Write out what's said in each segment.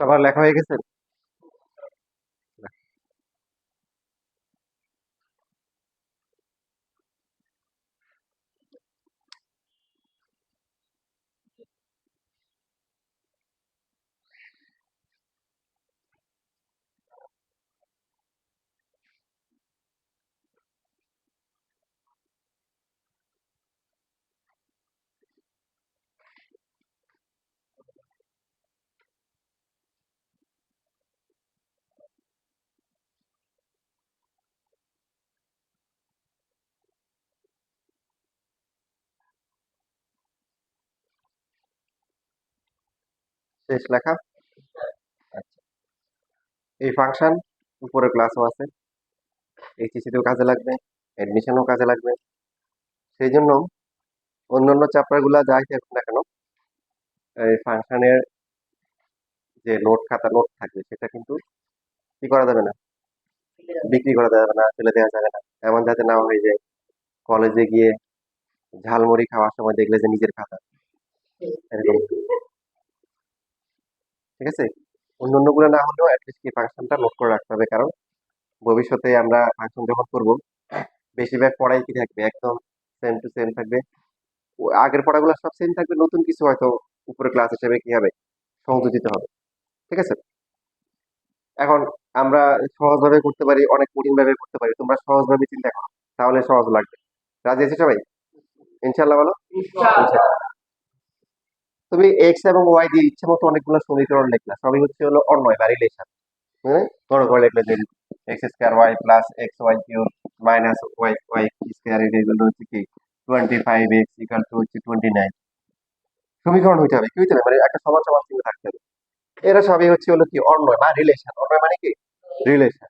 সবার লেখা হয়ে গেছে? শেষ লেখা? আচ্ছা, এই ফাংশন উপরে ক্লাসও আছে, এইচএসসিতেও কাজে লাগবে, অ্যাডমিশনও কাজে লাগবে। সেই জন্য অন্যান্য চ্যাপ্টার গুলা যাই থাকুক না কেন, এই ফাংশনের যে নোট খাতা নোট থাকবে সেটা কিন্তু কি করা যাবে না, বিক্রি করা যাবে না, ফেলে দেওয়া যাবে না। এমন যাতে না হয়ে যায় কলেজে গিয়ে ঝালমুড়ি খাওয়ার সময় দেখলে যে নিজের খাতা, এরকম। ঠিক আছে, অন্যান্য গুলো না হলেও অ্যাটলিস্ট কি ফাংশনটা নোট করে রাখতে হবে, কারণ ভবিষ্যতে আমরা ফাংশন যখন করব বেশিরভাগ পড়াই কি থাকবে, একদম সেম টু সেম থাকবে। আগের পড়াগুলো সব সেম থাকবে, নতুন কিছু হয়তো উপরে ক্লাস হিসেবে কি হবে, সংযোজিত হবে। ঠিক আছে, এখন আমরা সহজভাবে করতে পারি, অনেক কঠিন ভাবে করতে পারি, তোমরা সহজভাবে চিন্তা করো, তাহলে সহজ লাগবে। রাজি আছে সবাই? ইনশাল্লাহ বলো। ইনশাল্লাহ। তুমি এক্স এবং ওয়াই দিয়ে ইচ্ছে মতো অনেকগুলো সমীকরণ লিখলা, সবই হচ্ছে হলো অন্যয় বা রিলেশন। হ্যাঁ, বড় করে লিখলে যে X square Y plus X Y cube minus Y Y square, এগুলো হচ্ছে কি 25x ইকাল টু হচ্ছে 29। সমীকরণ হইতে হবে, কি হইতে হবে, মানে একটা সমান সমান চিহ্ন থাকতে হবে। এরা সবই হচ্ছে হলো কি অন্যয় বা রিলেশন। অন্যয় মানে কি রিলেশন।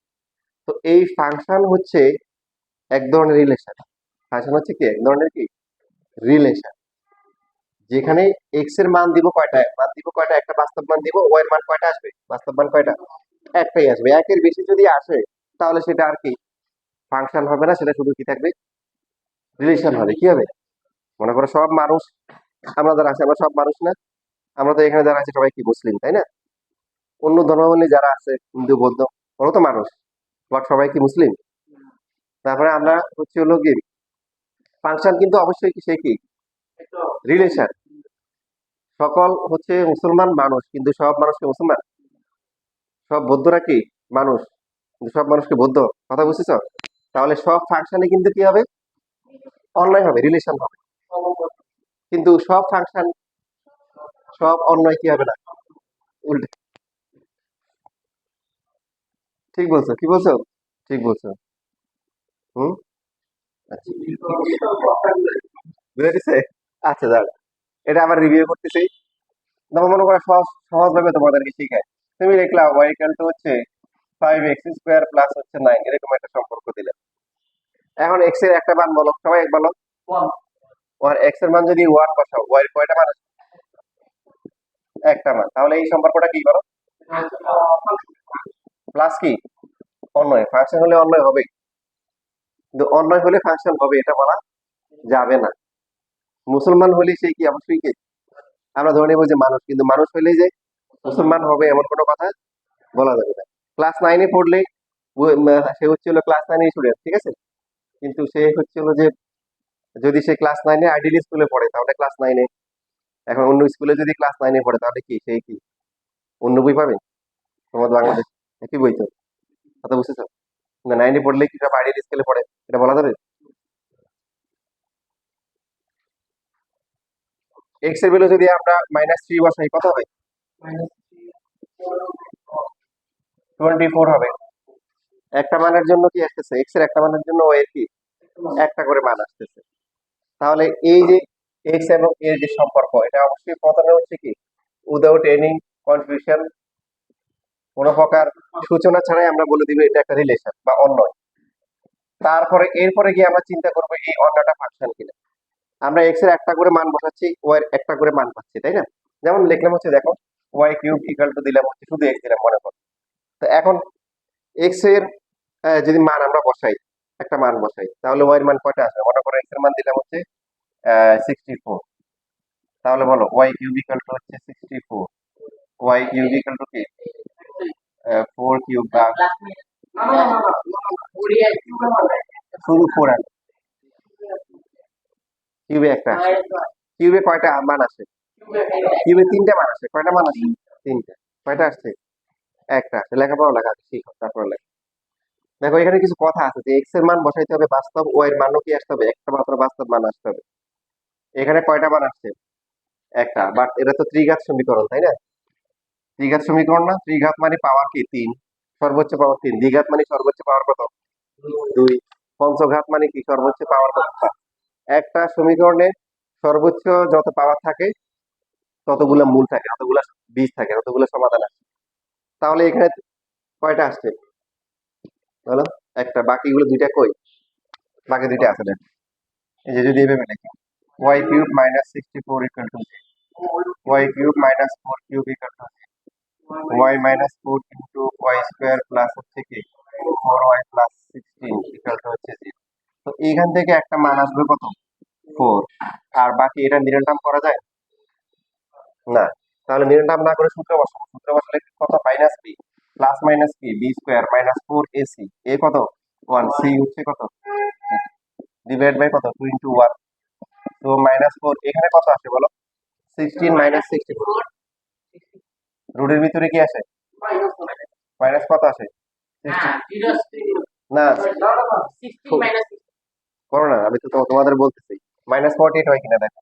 তো এই ফাংশন হচ্ছে এক ধরনের রিলেশন। ফাংশন হচ্ছে কি এক ধরনের কি রিলেশন, যেখানে এক্স এর মান দিব কয়টা, মান দিব কয়টা, একটা বাস্তব মান দিব, ওয়াই এর মান কয়টা আসবে, বাস্তব মান কয়টা, একটাই আসবে। একের বেশি যদি আসে তাহলে সেটা আর কি ফাংশন হবে না, সেটা শুধু কি থাকবে, রিলেশন হবে। কি হবে, মনে করো সব মানুষ, আমরা যারা আছি আমরা সব মানুষ না, আমরা তো এখানে যারা আছি সবাই কি মুসলিম, তাই না? অন্য ধর্মাবলম্বী যারা আছে হিন্দু বৌদ্ধ, ওরা তো মানুষ, বাট সবাই কি মুসলিম? তারপরে আমরা হচ্ছে হলো কি ফাংশন কিন্তু অবশ্যই কি সে কি রিলেশন। সকল হচ্ছে মুসলমান মানুষ, কিন্তু সব মানুষকে মুসলমান, সব বৌদ্ধরা কি মানুষ, কিন্তু সব মানুষকে বৌদ্ধ। কথা বুঝতেছ? তাহলে সব ফাংশনে কিন্তু কি হবে, অন্যায় হবে, রিলেশন হবে। কিন্তু সব ফাংশন, সব অন্যায় কি হবে না, উল্টে। ঠিক বলছো, কি বলছো? ঠিক বলছো। হুম। আচ্ছা, বুঝে দিছে। আচ্ছা দাঁড়া, এটা আবার রিভিউ করতেছি। তোমার মনে করো সহজ সহজ ভাবে তোমাদেরকে শিখায়। তুমি দেখলা ওয়াই ইকুয়াল টু হচ্ছে 5x স্কোয়ার প্লাস হচ্ছে 9, এরকম একটা সম্পর্ক দিলে। এখন এক্স এর একটা মান বলো, সবাই এক বলো। ওর এক্স এর মান যদি 1 বসাও, ওয়াই এর কয়টা মান আসবে? একটা মান। তাহলে এই সম্পর্কটা কি করো, প্লাস কি অন্যয়, ফাংশন হলে অন্যয় হবে, কিন্তু অন্যয় হলে ফাংশন হবে এটা বলা যাবে না। মুসলমান হলে সে কি অবশ্যই কি, আমরা ধরে নেবো যে মানুষ, কিন্তু মানুষ হলেই যে মুসলমান হবে এমন কোনো কথা বলা যাবে না। ক্লাস 9-এ পড়লে সে হচ্ছে হলো ক্লাস 9-এর স্টুডেন্ট, ঠিক আছে, কিন্তু সে হচ্ছে হলো যে যদি সে ক্লাস 9-এ আইডিয়াল স্কুলে পড়ে তাহলে ক্লাস 9-এ, এখন অন্য স্কুলে যদি ক্লাস 9-এ পড়ে তাহলে কি সে কি অন্য বই পাবে? তোমাদের বাংলাদেশ একই বই তো, কথা বুঝতেছো? না, 9-এ পড়লে কি সব আইডিয়াল স্কুলে পড়ে এটা বলা যাবে? এক্স এর ভ্যালু যদি আমরা -3 বসাই কত হবে, 24 হবে। একটা মানের জন্য কি আসতেছে, এক্স এর একটা মানের জন্য ওই এর কি একটা করে মান আসতেছে। তাহলে এই যে এক্স এবং এর যে সম্পর্ক, এটা অবশ্যই প্রথমে হচ্ছে কি উইদাউট এনি কনফিউশন, কোনো প্রকার সূচনা ছাড়াই আমরা বলে দিব এটা একটা রিলেশন বা অন্যয়। তারপরে এরপরে গিয়ে আমরা চিন্তা করবো এই অন্যটা ফাংশন কিনা। আমরা এক্স এর একটা করে মান বসাচ্ছি, ওয়াই এর একটা করে মান পাচ্ছি, তাই না? যেমন লিখলাম হচ্ছে দেখো ওয়াই কিউব ইকাল টু দিলাম হচ্ছে শুধু এক্স দিলাম মনে করো। তো এখন এক্স এর যদি মান আমরা বসাই, একটা মান বসাই, তাহলে ওয়াই এর মান কয়টা আসবে, মনে করো এক্স এর মান দিলাম হচ্ছে 64। তাহলে বলো ওয়াই কিউব ইকাল টু হচ্ছে 64, ওয়াই কিউব ইকাল টু কি কিউব বা শুধু 4 আসে, কিউবে একটা আসে। কিউবে কয়টা মান আসে? কিউবে 3টে মান আসে। কয়টা মান আসে? 3টে। কয়টা আসছে? একটা আসে। লেখাপড়া লেখা শিখো, তারপর লেখো। দেখো এখানে কিছু কথা আছে যে এক্স এর মান বসাইতে হবে বাস্তব, ওয়াই এর মানও কি আসতে হবে? একটা মাত্র বাস্তব মান আসতে হবে। এখানে কয়টা মান আসছে? একটা। বাট এটা তো ত্রিঘাত সমীকরণ, তাই না? ত্রিঘাত সমীকরণ না? ত্রিঘাত মানে পাওয়ার কি? 3। সর্বোচ্চ পাওয়ার 3। দ্বিঘাত মানে সর্বোচ্চ পাওয়ার কত? 2। পঞ্চঘাত মানে কি? সর্বোচ্চ পাওয়ার কত? 5। একটা সমীকরণে সর্বোচ্চ যত পাওয়ার থাকে ততগুলা মূল থাকে, ততগুলা বীজ থাকে, ততগুলো সমাধান আছে। তাহলে এখানে কয়টা আসছে বলো? একটা। বাকিগুলো দুইটা কই? বাকি দুইটা আছে দেখো। এই যে যদি এভাবে লিখি Y cube minus 64 equal to Y cube minus 4 cube equal to Y minus 4 into Y square plus হচ্ছে কি 4y প্লাস 16 ইকুয়াল টু হচ্ছে 0। তো এইখান থেকে একটা মান আসবে কত? 4। আর বাকি এটা নির্ণয় করা যায় না। তাহলে নির্ণয় না করে সূত্র বসাবো। সূত্র বসালে কত? মাইনাস বি প্লাস মাইনাস কি বি স্কোয়ার মাইনাস 4ac এ কত 1 সি হচ্ছে কত ডিভাইড বাই কত 2 ইন্টু 1। তো মাইনাস 4 এখানে কত আসে বলো? 16 মাইনাস 64 রুটের ভিতরে কি আসে? মাইনাস কত আসে? 60 না করো না, আমি তো তোমাদের বলতেছি মাইনাস 48 হয় কিনা দেখো।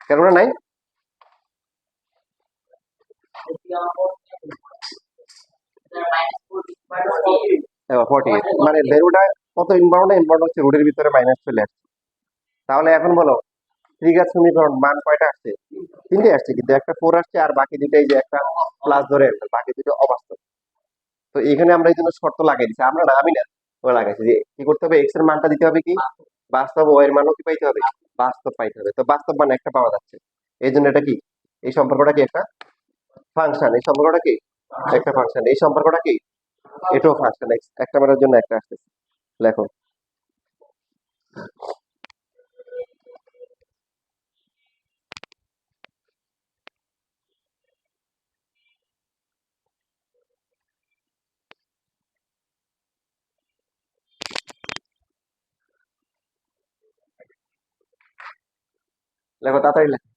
কেন নাই? দেখো 48 মানে ভ্যালুটা কত ইনবাউন্ড? ইনবাউন্ড হচ্ছে রুটের ভিতরে মাইনাস চলে আসছে। তাহলে এখন বলো ত্রিঘাত সমীকরণ মান কয়টা আসছে? 3টে আসছে, কিন্তু একটা 4 আসছে আর বাকি দুইটাই যে একটা প্লাস ধরে বাকি দুটো অবাস্তব। তো এখানে আমরা এই জন্য শর্ত লাগাই দিচ্ছি, আমরা না আমি না ওরা লাগাইছি যে কি করতে হবে? এক্স এর মানটা দিতে হবে কি বাস্তব, ওয়াই এর মানও কি পাইতে হবে? বাস্তব পাইতে হবে। তো বাস্তব মান একটা পাওয়া যাচ্ছে, এই জন্য এটা কি এই সম্পর্কটা কি একটা ফাংশন। এই সম্পর্কটা কি একটা ফাংশন। এই সম্পর্কটা কি এটাও ফাংশন। একটা মানের জন্য একটা আসতেছে। লেখো লেখো তাড়াতাড়ি লেখো।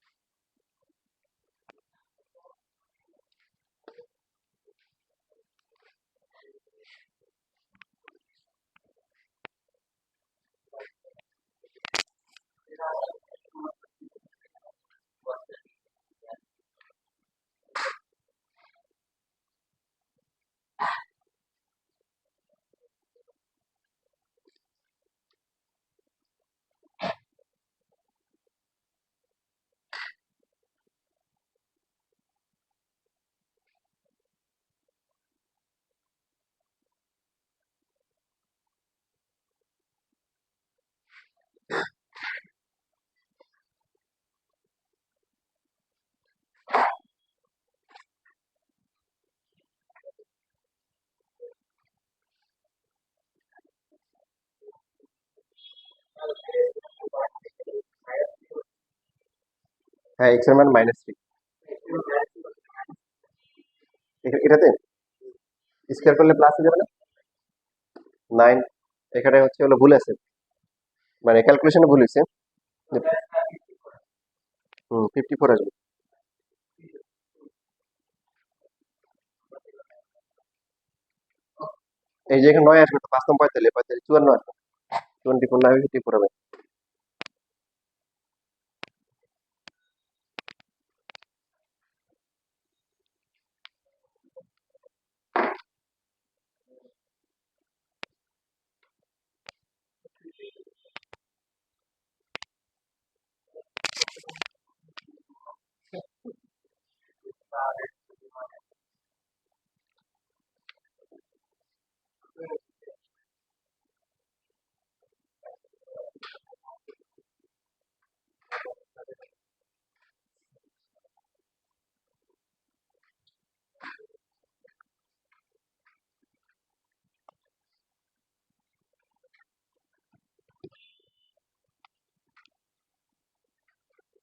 হ্যাঁ এক্স এর মান -3। এটাতে স্কয়ার করলে প্লাস হয়ে যাবে না? 9। এখানে হচ্ছে হলো ভুল আছে, মানে ক্যালকুলেশনে ভুল হয়েছে। 54 আসবে। এই যে এখানে 9 আসবে, তো 5 45 45 54 আসবে। 24 না 54 হবে।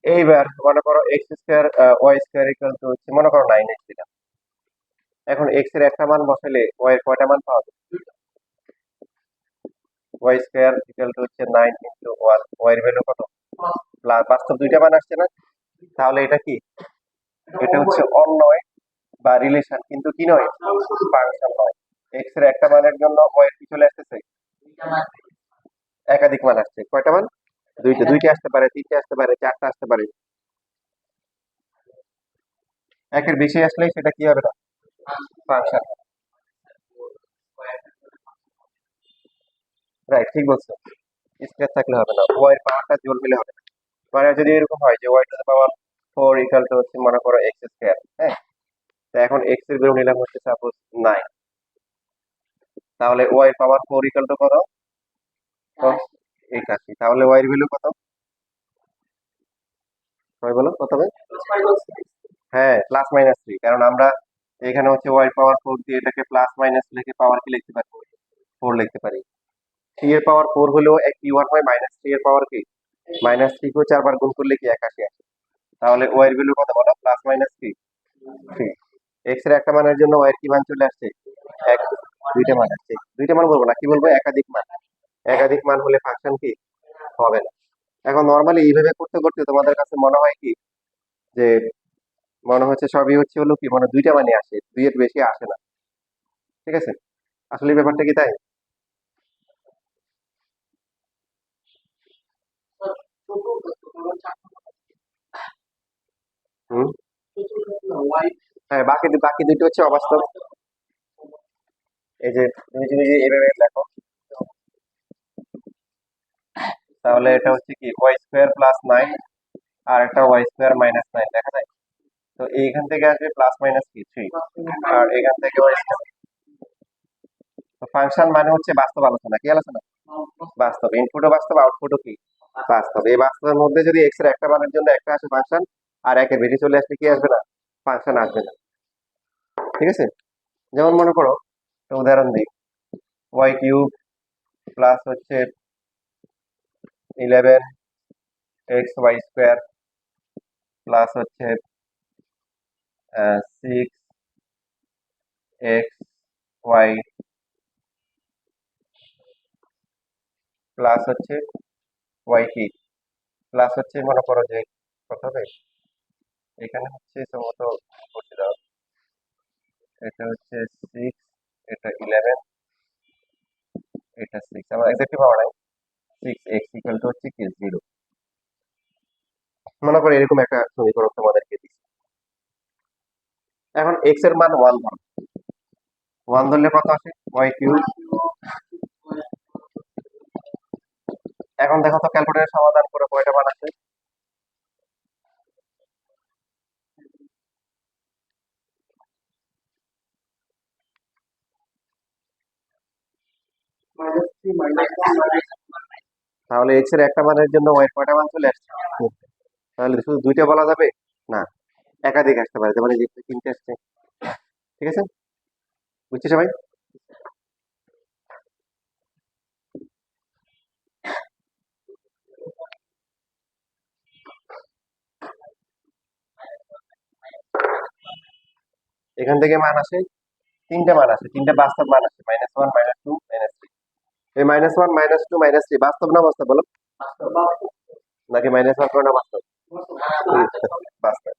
এইবার মনে করো X square Y square equal to হচ্ছে মনে করো 9x দিলাম। এখন এক্স এর একটা মান বসালে ওয়াই এর কয়টা মান পাওয়া যাবে? ওয়াই স্কোয়ার ইকুয়াল টু হচ্ছে 9 ইন্টু 1, ওয়াই এর ভ্যালু কত? প্লাস, বাস্তব দুইটা মান আসছে না? তাহলে এটা কি? এটা হচ্ছে অনয় বা রিলেশন, কিন্তু কি নয়, ফাংশন নয়। এক্স এর একটা মানের জন্য ওয়াই এর কি চলে আসতেছে? একাধিক মান আসছে। কয়টা মান? দুইটা। দুইটা আসতে পারে, তিনটে আসতে পারে, চারটা আসতে পারে। একের বেশি আসলে সেটা কি হবে না, ফাংশন। রাইট, ঠিক বলছো। স্কয়ার থাকলে হবে না, ওয়াই এর পাওয়ারটা জোর হলে হবে না। মানে যদি এরকম হয় যে Y to the power 4 equal to হচ্ছে মনে করো এক্স স্কয়ার, হ্যাঁ, তো এখন এক্স এর ভ্যালু নিলাম হচ্ছে সাপোজ 9, তাহলে ওয়াই এর পাওয়ার 4 ইকুয়াল টু কত? 81। তাহলে ওয়াই এর ভ্যালু কত? সবাই বলো কত হবে? হ্যাঁ, প্লাস মাইনাস 3, কারণ আমরা এখানে হচ্ছে ওয়াই পাওয়ার 4 দিয়ে এটাকে প্লাস মাইনাস লিখে পাওয়ার কি লিখতে পারি? 4 লিখতে পারি। 3 এর পাওয়ার 4 হলেও একই 1 হয়, মাইনাস 3 এর পাওয়ার কি? মাইনাস 3 কেও 4 বার গুণ করলে কি 81 আসে। তাহলে ওয়াই এর ভ্যালু কত বলো? প্লাস মাইনাস কি? 3। এক্স এর একটা মানের জন্য ওয়াই এর কি মান চলে আসছে? এক। দুইটা মান আসছে। দুইটা মান বলবো না, কি বলবো? একাধিক মান। একাধিক মান হলে ফাংশন কি হবে না। এখন নরমালি এইভাবে করতে করতে তোমাদের কাছে মনে হয় কি যে মনে হচ্ছে সবই হচ্ছে হলো কি, মানে দুইটা মানে আসে, দুইয়ের বেশি আসে না। ঠিক আছে, আসলে ব্যাপারটা কি তাই? হুম। হ্যাঁ, বাকি বাকি দুটো হচ্ছে অবাস্তব। এই যে তুমি যদি এইভাবে লেখো, তাহলে এটা হচ্ছে কি ওয়াই স্কোয়ার প্লাস 9 আর একটা ওয়াই স্কোয়ার মাইনাস 9 দেখা যায়। তো এইখান থেকে আসবে প্লাস মাইনাস কি 3, আর এখান থেকে ওয়াই স্কোয়ার। তো ফাংশন মানে হচ্ছে বাস্তব আলোচনা, কি আলোচনা? বাস্তব। ইনপুটও বাস্তব, আউটপুটও কি বাস্তব। এই বাস্তবের মধ্যে যদি এক্স এর একটা মানের জন্য একটা আসে ফাংশন, আর একের বেশি চলে আসলে কি আসবে না, ফাংশন আসবে না। ঠিক আছে, যেমন মনে করো একটা উদাহরণ দিই, ওয়াই কিউব প্লাস হচ্ছে 11 এক্স ওয়াই স্কোয়ার প্লাস হচ্ছে 6 এক্স ওয়াই প্লাস হচ্ছে ওয়াই কি প্লাস হচ্ছে মনে করো যে কত হবে, এখানে হচ্ছে সম্ভবত করতে দাও, এটা হচ্ছে 6, এটা 11, এটা 6, আমার এক্স্যাক্টলি পাওয়া নাই। 6x ইকুয়াল টু হচ্ছে কি 0। মনে করো এরকম একটা সমীকরণ তোমাদেরকে দিচ্ছি। এখন x এর মান 1 ধরো। 1 ধরলে কত আসে? y cube. এখন দেখো তো ক্যালকুলেটরের সমাধান করে কয়টা মান আসে? তাহলে x এর একটা মানের জন্য y এর কয়টা মান চলে আসছে? তাহলে শুধু দুইটা বলা যাবে না, একাধিক আসতে পারে, যেমন এই যে তিনটে আসছে। ঠিক আছে, বুঝছি সবাই? এখান থেকে মান আসে, তিনটা মান আসে, তিনটা বাস্তব মান আসে, -1, -2, -3। এই -1, -2, -3 বাস্তব না বাস্তব বলো? নাকি -1 করে না বাস্তব? বাস্তব।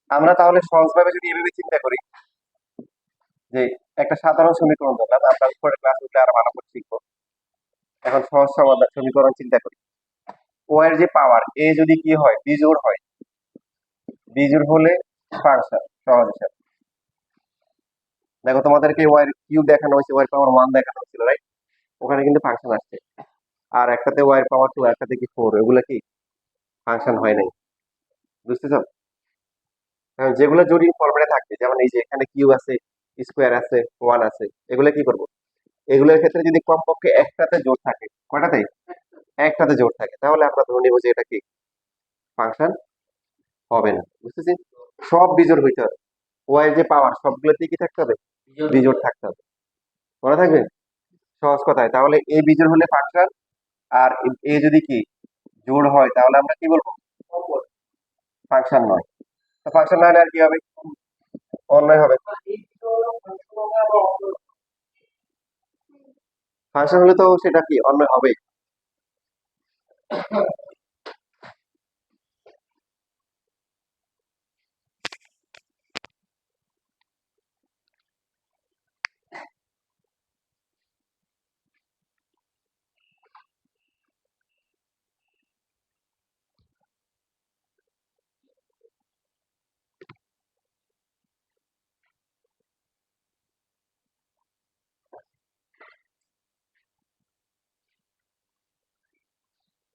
আমরা তাহলে সহজভাবে যদি এভাবে চিন্তা করি যে একটা সাধারণ সমীকরণ ধরলাম, আমরা উপরে ক্লাস উঠলে আরো ভালো করে শিখবো। এখন সহজ সমাধান সমীকরণ চিন্তা করি। ও এর যে পাওয়ার এ যদি কি হয়, বিজোড় হয়, বিজোড় হলে ফাংশন সহজ হিসাব। দেখো তোমাদেরকে ওয়াই কিউব দেখানো হয়েছে, ওয়াই পাওয়ার 1 দেখানো হয়েছিল, রাইট? ওখানে কিন্তু ফাংশন আসছে। আর একটাতে ওয়াই পাওয়ার 2, একটাতে কি 4, এগুলো কি ফাংশন হয় নাই। বুঝতেছো? কারণ যেগুলো জটিল ফরম্যাটে থাকবে, যেমন এই যে এখানে কিউব আছে, স্কোয়ার আছে, 1 আছে, এগুলো কি করবো? এগুলোর ক্ষেত্রে যদি কমপক্ষে একটাতে জোড় থাকে, কয়টাতে? একটাতে জোড় থাকে, তাহলে আমরা ধরে নিবো যে এটা কি ফাংশন হবে না। বুঝতেছি? সব বিজোড় হইতে হবে। ওয়াই এর যে পাওয়ার সবগুলোতেই কি থাকতে হবে? বিজোড় থাকতে হবে। মনে থাকবে? সহজ কথায়, তাহলে এ বিজোড় হলে ফাংশন আর এ যদি কি জোড় হয় তাহলে আমরা কি বলবো? ফাংশন নয়। তো ফাংশন না হলে আর কি হবে? অন্যয় হবে। ফাংশন হলে তো সেটা কি অন্যয় হবে।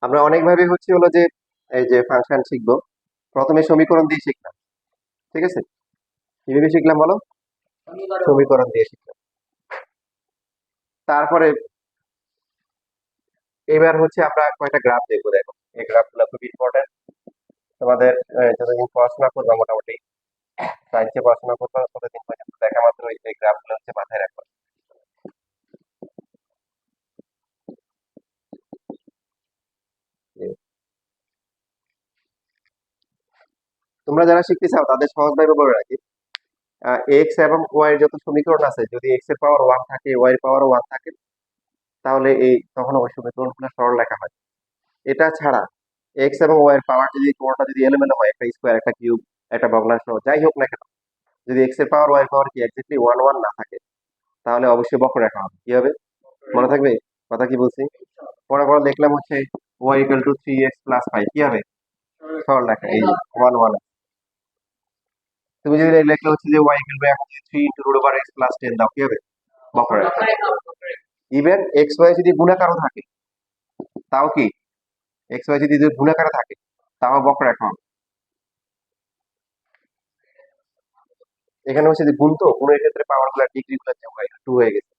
আমরা অনেকভাবে হচ্ছে হলো যে এই যে ফাংশন শিখবো, প্রথমে সমীকরণ দিয়ে শিখলাম, ঠিক আছে? কিভাবে শিখলাম বলো? সমীকরণ দিয়ে শিখলাম। তারপরে এবার হচ্ছে আমরা কয়টা গ্রাফ দেখবো। দেখো এই গ্রাফগুলো খুব ইম্পর্টেন্ট তোমাদের। যতদিন পড়াশোনা করবে মোটামুটি সায়েন্সে পড়াশোনা করবে ততদিন পর্যন্ত দেখা মাত্র এই গ্রাফগুলো হচ্ছে মাথায় রাখবে। তোমরা যারা শিখতে চাও তাদের সহজভাবে বলে রাখি, এক্স এবং ওয়াই এর যত সমীকরণ আছে যদি এক্স এর পাওয়ার ওয়ান থাকে ওয়াই এর পাওয়ার ওয়ান থাকে তাহলে এই তখন ওই সমীকরণগুলো সরল লেখা হয়। এটা ছাড়া এক্স এবং ওয়াই এর পাওয়ার যদি কোনটা যদি এলোমেলো হয়, একটা স্কোয়ার একটা কিউব একটা ভগ্নাংশ যাই হোক না কেন, যদি এক্স এর পাওয়ার ওয়াই এর পাওয়ার কি এক্স্যাক্টলি ওয়ান ওয়ান না থাকে তাহলে অবশ্যই বক্ররেখা হবে। কি হবে? মনে থাকবে কথা কি বলছি? পরে পরে দেখলাম হচ্ছে Y equal two 3x plus 5 কি হবে? সরল রেখা। এই যে ওয়ান ওয়ান। তুমি যদি লেখলে হচ্ছে যে ওয়াই ইকুয়াল টু এখন 3 into root over X plus 10 দাও কি হবে? বক্ররেখা। ইভেন এক্স ওয়াই যদি গুণাকারও থাকে তাও কি, এক্স ওয়াই যদি গুণাকারে থাকে তাও বক্ররেখা হবে। এখানে হচ্ছে যে গুণ, তো গুণের ক্ষেত্রে পাওয়ার গুলা ডিগ্রি গুলা টু হয়ে গেছে,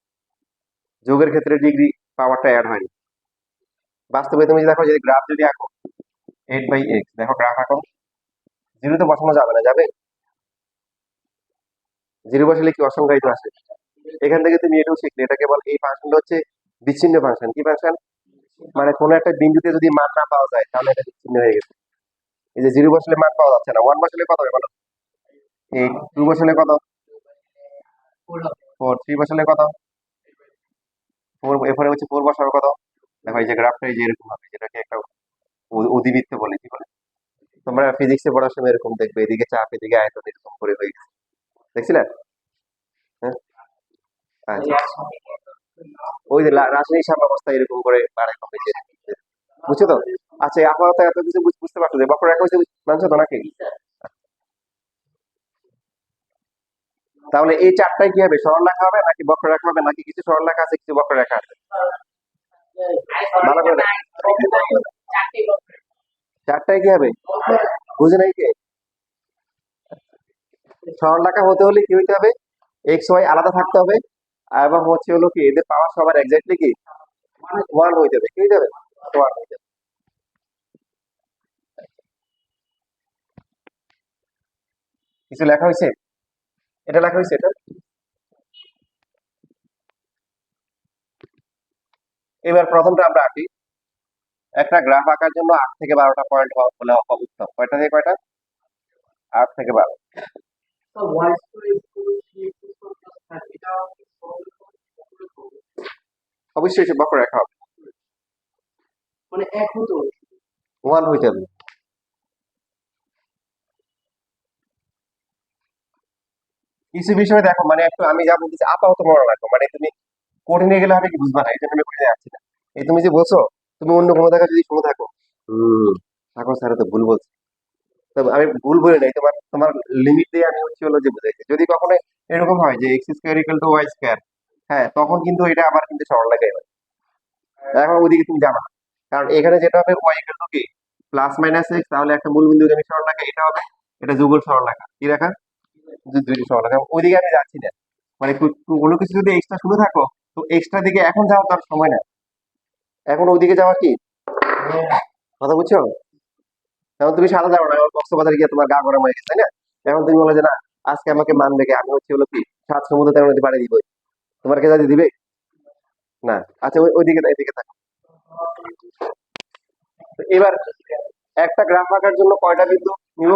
যোগের ক্ষেত্রে ডিগ্রি পাওয়ারটা অ্যাড হয়নি। বাস্তবে তুমি যদি দেখো যদি গ্রাফ যদি আঁকো 8/x, দেখো গ্রাফ আঁকো, জিরোতে বসানো যাবে না, যাবে? জিরো বসালে কি অসংজ্ঞায়িত আসে। এখান থেকে তুমি এটাও শিখলে এটা কেবল এই ফাংশনটা হচ্ছে বিচ্ছিন্ন ফাংশন। কি ফাংশন? মানে কোনো একটা বিন্দুতে যদি মান না পাওয়া যায় তাহলে এটা বিচ্ছিন্ন হয়ে গেছে। এই যে জিরো বসালে মান পাওয়া যাচ্ছে না, ওয়ান বসালে কত হবে বলো? 8, টু বসালে কত? 4, থ্রি বসালে কত? 4, এরপরে হচ্ছে 4 বসাবে কত? দেখো এই যে গ্রাফটা এই যে এরকম হবে, যেটাকে একটা অধিবৃত্ত বলে। কি বলে? তোমরা ফিজিক্সে পড়ার সময় এরকম দেখবে, এদিকে চাপ এদিকে আয়তন এরকম করে হয়ে গেছে, দেখছিলে? হ্যাঁ, আচ্ছা। ওই যে রাসায়নিক সাম্যাবস্থা এরকম করে বাড়ে কমে যে, বুঝছো তো? আচ্ছা আপাতত এত কিছু বুঝতে পারছো যে বক্ররেখা হচ্ছে মানছো তো নাকি? তাহলে এই চারটায় কি হবে? সরল রেখা হবে নাকি বক্ররেখা হবে নাকি কিছু সরল রেখা আছে কিছু বক্ররেখা আছে? ভালো করে দেখো। চারটায় কি হবে? বুঝে নাই কে? সরল রেখা হতে হলে কি হইতে হবে? এক্স ওয়াই আলাদা থাকতে হবে এবং হচ্ছে হলো কি এদের পাওয়ার সবার এক্স্যাক্টলি কি ওয়ান হইতে হবে। কি হইতে হবে? ওয়ান হইতে হবে। কিছু লেখা হয়েছে? এটা লেখা হয়েছে এটা। এবার প্রথমটা আমরা আঁকি। একটা গ্রাফ আঁকার জন্য 8 থেকে 12টা পয়েন্ট হলে উত্তম। কয়টা থেকে কয়টা? 8 থেকে 12। অবশ্যই সে বক্ররেখা হবে, ওয়ান হইতে হবে। কিছু বিষয় দেখো মানে একটু আমি যা বলতেছি আপাতত মনে রাখো, মানে তুমি কঠিনে গেলে হবে কি বুঝবা না, এই জন্য আমি কঠিনে যাচ্ছি না। এই তুমি যে বলছো তুমি অন্য কোনো জায়গায় যদি শুনে থাকো, হম ঠাকুর স্যার তো ভুল বলছে, তবে আমি ভুল বলি নাই, তোমার তোমার লিমিট দিয়ে আমি হচ্ছে হলো যে বুঝাইছি। যদি কখনো এরকম হয় যে X square equal to Y square, হ্যাঁ তখন কিন্তু এটা আবার কিন্তু সরল রেখাই হয়। এখন ওইদিকে তুমি যাবা না, কারণ এখানে যেটা হবে ওয়াই ইকুয়াল টু কি প্লাস মাইনাস এক্স, তাহলে একটা মূল বিন্দু আমি সরল রেখা এটা হবে, এটা যুগল সরল রেখা। কি রেখা? দুইটি সরল রেখা। ওইদিকে আমি যাচ্ছি না, মানে কোনো কিছু যদি এক্সট্রা শুনে থাকো তো এক্সট্রা দিকে এখন যাওয়ার তার সময় না, এখন ওইদিকে যাওয়া কি কথা বুঝছো? এখন তুমি সাদা যাবো না, এখন কক্সবাজারে গিয়ে তোমার গা গরম হয়ে গেছে, তাই না? এখন তুমি বলো যে না আজকে আমাকে মান দেখে আমি হচ্ছে হলো কি সাত সমুদ্র তেরো নদী পাড়ি দিব, তোমার কে দিবে না? আচ্ছা ওইদিকে এদিকে থাকো। এবার একটা গ্রাফ আঁকার জন্য কয়টা বিন্দু নিব?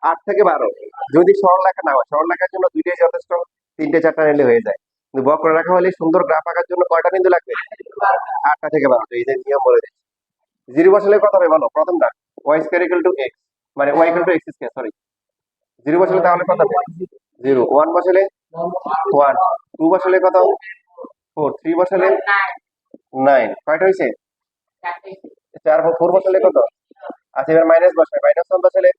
8 থেকে 12। যদি সরলরেখা না হয়, সরলরেখার জন্য দুইটাই যথেষ্ট, 3টে 4টা নিলে হয়ে যায়। কিন্তু বক্ররেখা হলে সুন্দর গ্রাফ আঁকার জন্য কয়টা বিন্দু লাগবে? 8টা থেকে 12। এই যে নিয়ম বলে দিচ্ছি। জিরো বসালে কত হবে বলো? প্রথমটা Y square equal to X, মানে Y equal to X square, sorry. Zero বসালে তাহলে কত হবে? জিরো। ওয়ান বসালে ওয়ান, টু বসালে কত? ফোর, থ্রি বসালে নাইন। কয়টা হয়েছে? চার। ফোর বসালে কত? আচ্ছা, এবার মাইনাস বসায়। মাইনাস ওয়ান বসালে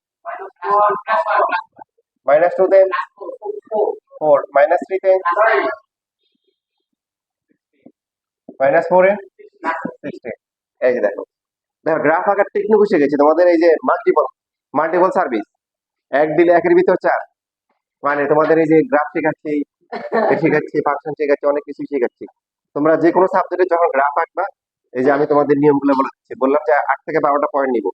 মাইনাস টু তে ফোর, মাইনাস থ্রি তে মাইনাস ফোর এ সিক্সটিন। এই যে দেখো, দেখো গ্রাফ আঁকার টেকনিক বুঝে গেছে তোমাদের। এই যে মাল্টিপল মাল্টিপল সার্ভিস, এক দিলে একের ভিতর চার, মানে তোমাদের এই যে গ্রাফ শেখাচ্ছি, শেখাচ্ছি ফাংশন শেখাচ্ছি, অনেক কিছু শেখাচ্ছি। তোমরা যে কোনো সাবজেক্টে যখন গ্রাফ আঁকবা, এই যে আমি তোমাদের নিয়মগুলো বলে দিচ্ছি। বললাম যে 8 থেকে 12টা পয়েন্ট নিব।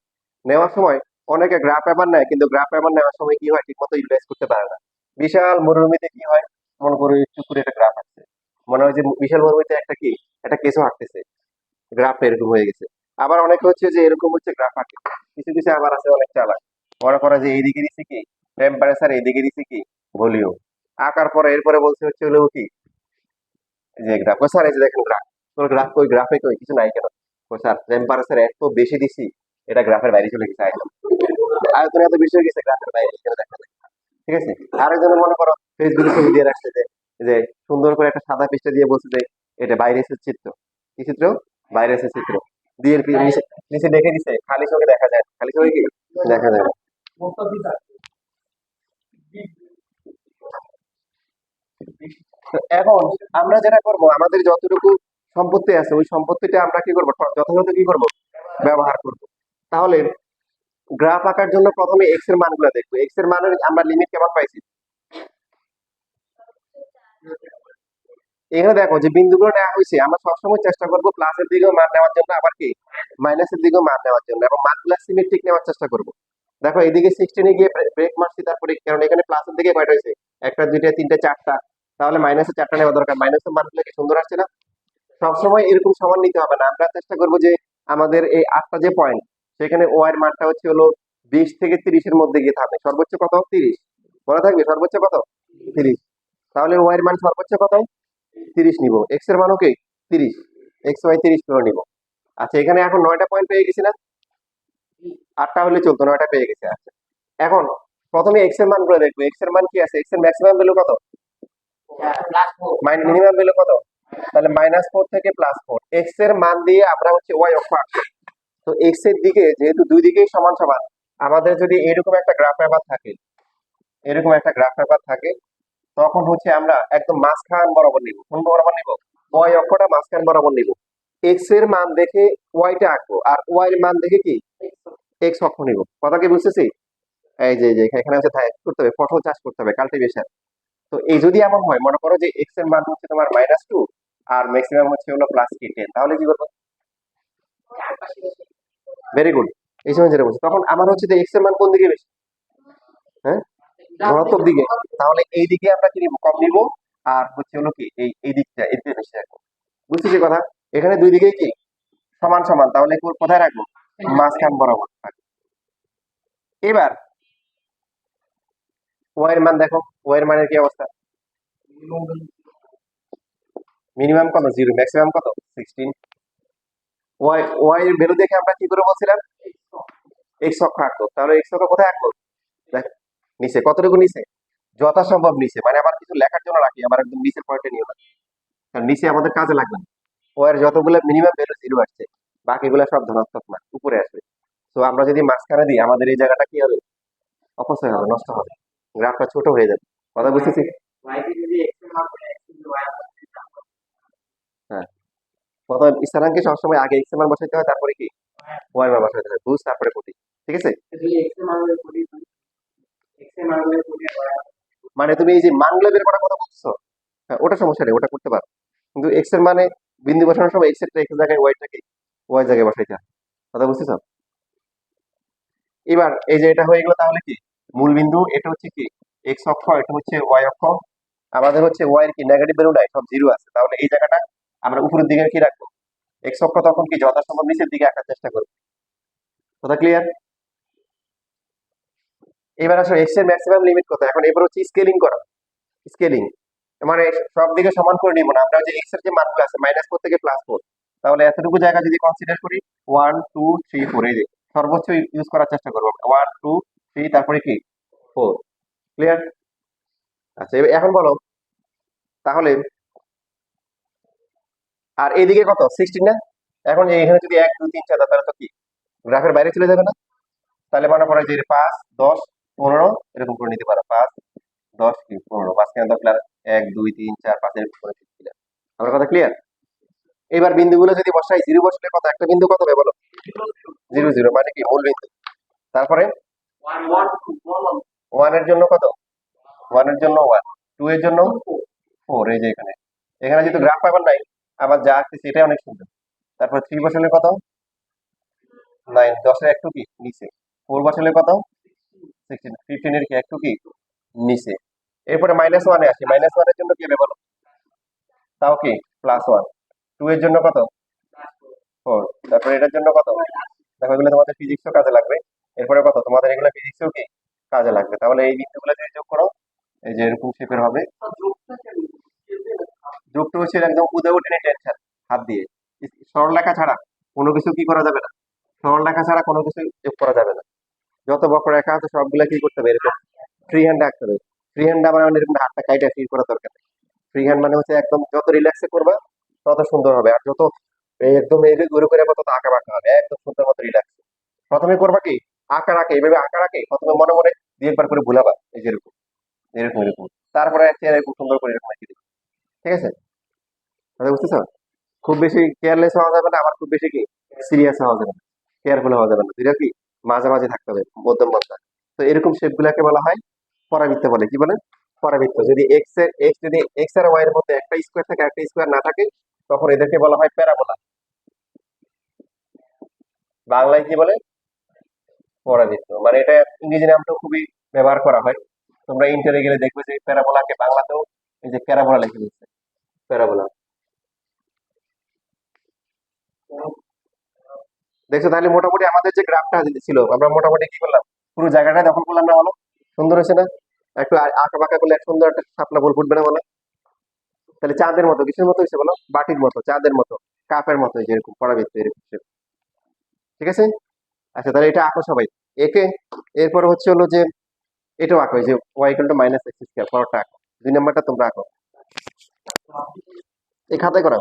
নেওয়ার সময় অনেকে গ্রাফ পেপার নেয়, কিন্তু গ্রাফ পেপার নেওয়ার সময় কি হয়, ঠিক মতো ইউটিলাইজ করতে পারে না। বিশাল মরুভূমিতে কি হয়, মনে করো একটু করে একটা গ্রাফ আসছে, মনে হয় যে বিশাল মরুভূমিতে একটা কি, একটা কেঁচো হাঁটতেছে, গ্রাফটা এরকম হয়ে গেছে। আবার অনেকে হচ্ছে যে এরকম হচ্ছে গ্রাফ আঁকে। কিছু কিছু আবার আছে অনেক চালাক, মনে করো যে এইদিকে দিচ্ছে কি টেম্পারেচার, এইদিকে দিচ্ছে কি ভলিউম। আঁকার পরে এরপরে বলছে হচ্ছে হলো কি, যে গ্রাফ। স্যার এই যে দেখেন গ্রাফ, তোর গ্রাফ কই, গ্রাফে কই কিছু নাই কেন? স্যার টেম্পারেচার এত বেশি দিছি, এটা গ্রাফের বাইরে চলে গেছে আয়তন, আয়তন এত বেশি হয়ে গেছে গ্রাফের বাইরে, এখানে দেখা যায়। ঠিক আছে। আরেকজন মনে করো ফেসবুকে ছবি দিয়ে রাখছে যে, যে সুন্দর করে একটা সাদা পৃষ্ঠা দিয়ে বলছে যে এটা ভাইরাসের চিত্র। কি চিত্র? ভাইরাসের চিত্র। দিয়ে নিচে নিচে দেখে দিছে, খালি চোখে দেখা যায়, খালি চোখে কি দেখা যায় না। তো এখন আমরা যেটা করব, আমাদের যতটুকু সম্পত্তি আছে ওই সম্পত্তিটা আমরা কি করব, যথাযথ কি করব, ব্যবহার করব। তাহলে গ্রাফ আঁকার জন্য প্রথমে এক্স এর মানগুলো দেখবো। এক্স এর মানের আমরা লিমিট কেমন পাইছি? এখানে দেখো যে বিন্দুগুলো নেওয়া হয়েছে, আমরা সবসময় চেষ্টা করব প্লাসের দিকেও মান নেওয়ার জন্য, আবার কি মাইনাসের দিকেও মান নেওয়ার জন্য, এবং মানগুলো সিমেট্রিক নেওয়ার চেষ্টা করব। দেখো এদিকে 16 গিয়ে ব্রেক মারছি, তারপরে কারণ এখানে প্লাসের দিকে কয়টা হয়েছে, একটা দুইটা তিনটা চারটা, তাহলে মাইনাসের চারটা নেওয়া দরকার। মাইনাসের মানগুলো কি সুন্দর আসছে না? সবসময় এরকম সমান নিতে হবে না, আমরা চেষ্টা করবো যে আমাদের এই 8টা যে পয়েন্ট, সেখানে ও এর মানটা হচ্ছে হলো 20 থেকে 30-এর মধ্যে গিয়ে থাকবে। সর্বোচ্চ কত? 30। মনে থাকবে সর্বোচ্চ কত? 30। তাহলে ও এর মান সর্বোচ্চ কত? 30 নিব। এক্স এর মানও কি 30, এক্স ওয়াই 30 করে নিব। আচ্ছা, এখানে এখন 9টা পয়েন্ট পেয়ে গেছি না? 8টা হলে চলতো, 9টা পেয়ে গেছে। আচ্ছা, এখন প্রথমে এক্স এর মান গুলো দেখবো। এক্স এর মান কি আছে? এক্স এর ম্যাক্সিমাম ভ্যালু কত? মিনিমাম ভ্যালু কত? তাহলে -4 থেকে +4। এক্স এর মান দিয়ে আমরা হচ্ছে ওয়াই অক্ষ আঁকবো। তো এক্স এর দিকে যেহেতু দুই দিকেই সমান সমান, আমাদের যদি এরকম একটা গ্রাফ পেপার থাকে, এরকম একটা গ্রাফ পেপার থাকে, তখন হচ্ছে আমরা একদম মাঝখান বরাবর নিব। কোন বরাবর নিব? ওয়াই অক্ষটা মাঝখান বরাবর নিব। এক্স এর মান দেখে ওয়াইটা আঁকবো, আর ওয়াই এর মান দেখে কি এক্স অক্ষ নিব। কথা কি বুঝতেছি? এই যে এখানে হচ্ছে করতে হবে, ফসল চাষ করতে হবে, কাল্টিভেশন। তো এই যদি এমন হয়, মনে করো যে এক্স এর মান হচ্ছে তোমার -2 আর ম্যাক্সিমাম হচ্ছে হলো +10, তাহলে কি করবো? Very good. এই সময় যেটা বলছি, তখন আমার হচ্ছে যে এক্স এর মান কোন দিকে বেশি? হ্যাঁ, ধনাত্মক দিকে। তাহলে এই দিকে আমরা কি নিব? কম নিব। আর হচ্ছে হলো কি এই দিকটা এদিকে বেশি রাখবো। বুঝতেছি কথা? এখানে দুই দিকেই কি সমান সমান, তাহলে কোথায় রাখবো? মাঝখান বরাবর রাখবো। এবার ওয়াই এর মান দেখো, ওয়াই এর মানের কি অবস্থা? মিনিমাম কত? 0। ম্যাক্সিমাম কত? 16। ওয়াই ওয়াই এর ভ্যালু দেখে আমরা কি করে বলছিলাম এক্স অক্ষ আঁকবো। তাহলে এক্স অক্ষ কোথায় আঁকবো? দেখ, নিচে। কতটুকু নিচে? যথাসম্ভব নিচে, মানে আবার কিছু লেখার জন্য রাখি, আবার একদম নিচের পয়েন্টে নিয়ে রাখি, কারণ নিচে আমাদের কাজে লাগবে না। ও এর যতগুলো মিনিমাম ভ্যালু 0 আসছে, বাকিগুলো সব ধনাত্মক মান উপরে আসবে। তো আমরা যদি মাঝখানে দিই, আমাদের এই জায়গাটা কি হবে? অপচয় হবে, নষ্ট হবে, গ্রাফটা ছোট হয়ে যাবে। কথা বুঝতেছি? হ্যাঁ, প্রথম স্থানাঙ্কে সবসময় আগে এক্স এর মান বসাইতে হয়, তারপরে কি ওয়াই এর মান বসাইতে হয়, বুঝ তারপরে কোটি। ঠিক আছে। মানে তুমি এই যে মানগুলো বের করার কথা বলছো, হ্যাঁ ওটা সমস্যা নেই, ওটা করতে পারো। কিন্তু এক্স এর মানে বিন্দু বসানোর সময় এক্স এর এক্স জায়গায় ওয়াইটাকে ওয়াই জায়গায় বসাইতে হয়। কথা বুঝতেছো? এবার এই যে এটা হয়ে গেল, তাহলে কি মূল বিন্দু, এটা হচ্ছে কি এক্স অক্ষ, এটা হচ্ছে ওয়াই অক্ষ। আমাদের হচ্ছে ওয়াই এর কি নেগেটিভ ভ্যালু নাই, সব 0 আছে, তাহলে এই জায়গাটা আমরা উপরের দিকে কি রাখবো? এক্স অক্ষ তখন কি যথাসম্ভব নিচের দিকে আঁকার চেষ্টা করবো। কথা ক্লিয়ার? এবার আসলে এক্স এর ম্যাক্সিমাম লিমিট কত? এখন এবার হচ্ছে স্কেলিং করা। স্কেলিং মানে সব দিকে সমান করে নিব না, আমরা যে এক্স এর যে মানগুলো আছে -4 থেকে +4, তাহলে এতটুকু জায়গা যদি কনসিডার করি 1 2 3 4, এই যে সর্বোচ্চ ইউজ করার চেষ্টা করবো 1 2 3, তারপরে কি 4। ক্লিয়ার? আচ্ছা, এখন বলো তাহলে, আর এইদিকে কত 16 না? এখন এখানে যদি 1 2 3 4 দাও, তাহলে তো কি গ্রাফের বাইরে চলে যাবে না? তাহলে মনে করো যে 5 10 15 এরকম করে নিতে পারো, 5 10 কি 15, মাঝখানে তো প্লাস 1 2 3 4 5 এরকম করে দিচ্ছি। আমার কথা ক্লিয়ার? এবার বিন্দুগুলো যদি বসাই, জিরো বসলে কত, একটা বিন্দু কত হবে বলো? 0 0 মানে কি মূল বিন্দু। তারপরে 1 এর জন্য কত? 1 এর জন্য 1, 2 এর জন্য 4, এই যে এখানে এখানে যেহেতু গ্রাফ পাবার নাই, আবার যা আসছে সেটাই অনেক সুন্দর। তারপর 3 বসালে কত? 9, 10 এর একটু কি নিচে। 4 বসালে কত? 16, 15 এর কি একটু কি নিচে। এরপরে -1 এ আসি, -1 এর জন্য কি হবে বলো? তাও কি +1। 2 এর জন্য কত? 4। তারপরে এটার জন্য কত? দেখো এগুলো তোমাদের ফিজিক্সও কাজে লাগবে। এরপরে কত, তোমাদের এগুলো ফিজিক্সও কি কাজে লাগবে। তাহলে এই বিন্দুগুলো যদি যোগ করো, এই যে এরকম শেপের হবে। যোগটা হচ্ছে একদম উইদাউট এনি টেনশন, হাত দিয়ে সরলরেখা ছাড়া কোনো কিছু কি করা যাবে না। সরলরেখা ছাড়া কোনো কিছু যোগ করা যাবে না। যত বক্ররেখা আছে সবগুলা কি করতে হবে, এরকম ফ্রি হ্যান্ড রাখতে হবে। ফ্রি হ্যান্ড আবার এরকম হাতটা কাইটা ফ্রি করা দরকার নেই। ফ্রি হ্যান্ড মানে হচ্ছে একদম যত রিল্যাক্সে করবা তত সুন্দর হবে, আর যত একদম এই গুরু করে তত আঁকা বাঁকা হবে, একদম সুন্দর মতো রিল্যাক্স। প্রথমে করবা কি, আঁকা রাখে এইভাবে আঁকা রাখে প্রথমে মনে মনে 2 একবার করে ভুলাবা, এই যে এরকম এরকম এরকম। তারপরে একটা এরকম সুন্দর করে এরকম এঁকে দিবে। ঠিক আছে? কথা বুঝতেছো? খুব বেশি কেয়ারলেস হওয়া যাবে না, আবার খুব বেশি কি সিরিয়াস হওয়া যাবে না, কেয়ারফুল হওয়া যাবে না, দুইটা কি মাঝামাঝি থাকতে হবে, মধ্যম মাত্রা। তো এরকম শেপ গুলাকে বলা হয় পরাবৃত্ত বলে। কি বলে? পরাবৃত্ত। যদি এক্স আর ওয়াই এর মধ্যে একটা স্কোয়ার থাকে, একটা স্কোয়ার না থাকে, তখন এদেরকে বলা হয় প্যারাবোলা। বাংলায় কি বলে? পরাবৃত্ত। মানে এটা ইংরেজি নামটাও খুবই ব্যবহার করা হয়। তোমরা ইন্টারে গেলে দেখবে যে প্যারাবোলাকে বাংলাতেও এই যে প্যারাবোলা লিখে দিচ্ছে, প্যারাবোলা। দেখছো? তাহলে মোটামুটি আমাদের যে গ্রাফটা ছিল, আমরা মোটামুটি কি করলাম, পুরো জায়গাটা দখল করলাম না বলো? সুন্দর হয়েছে না? একটু আঁকা বাঁকা করলে এক সুন্দর একটা শাপলা গোল ফুটবে না বলো? তাহলে চাঁদের মতো, কিসের মতো হয়েছে বলো? বাটির মতো, চাঁদের মতো, কাপের মতো, এই যে এরকম পরাবৃত্ত এরকম shape। ঠিক আছে? আচ্ছা, তাহলে এটা আঁকো সবাই একে। এরপর হচ্ছে হলো যে এটাও আঁকো, এই যে y = -x², পরটা আঁকো। 2 নাম্বারটা তোমরা আঁকো, এই খাতায় করা।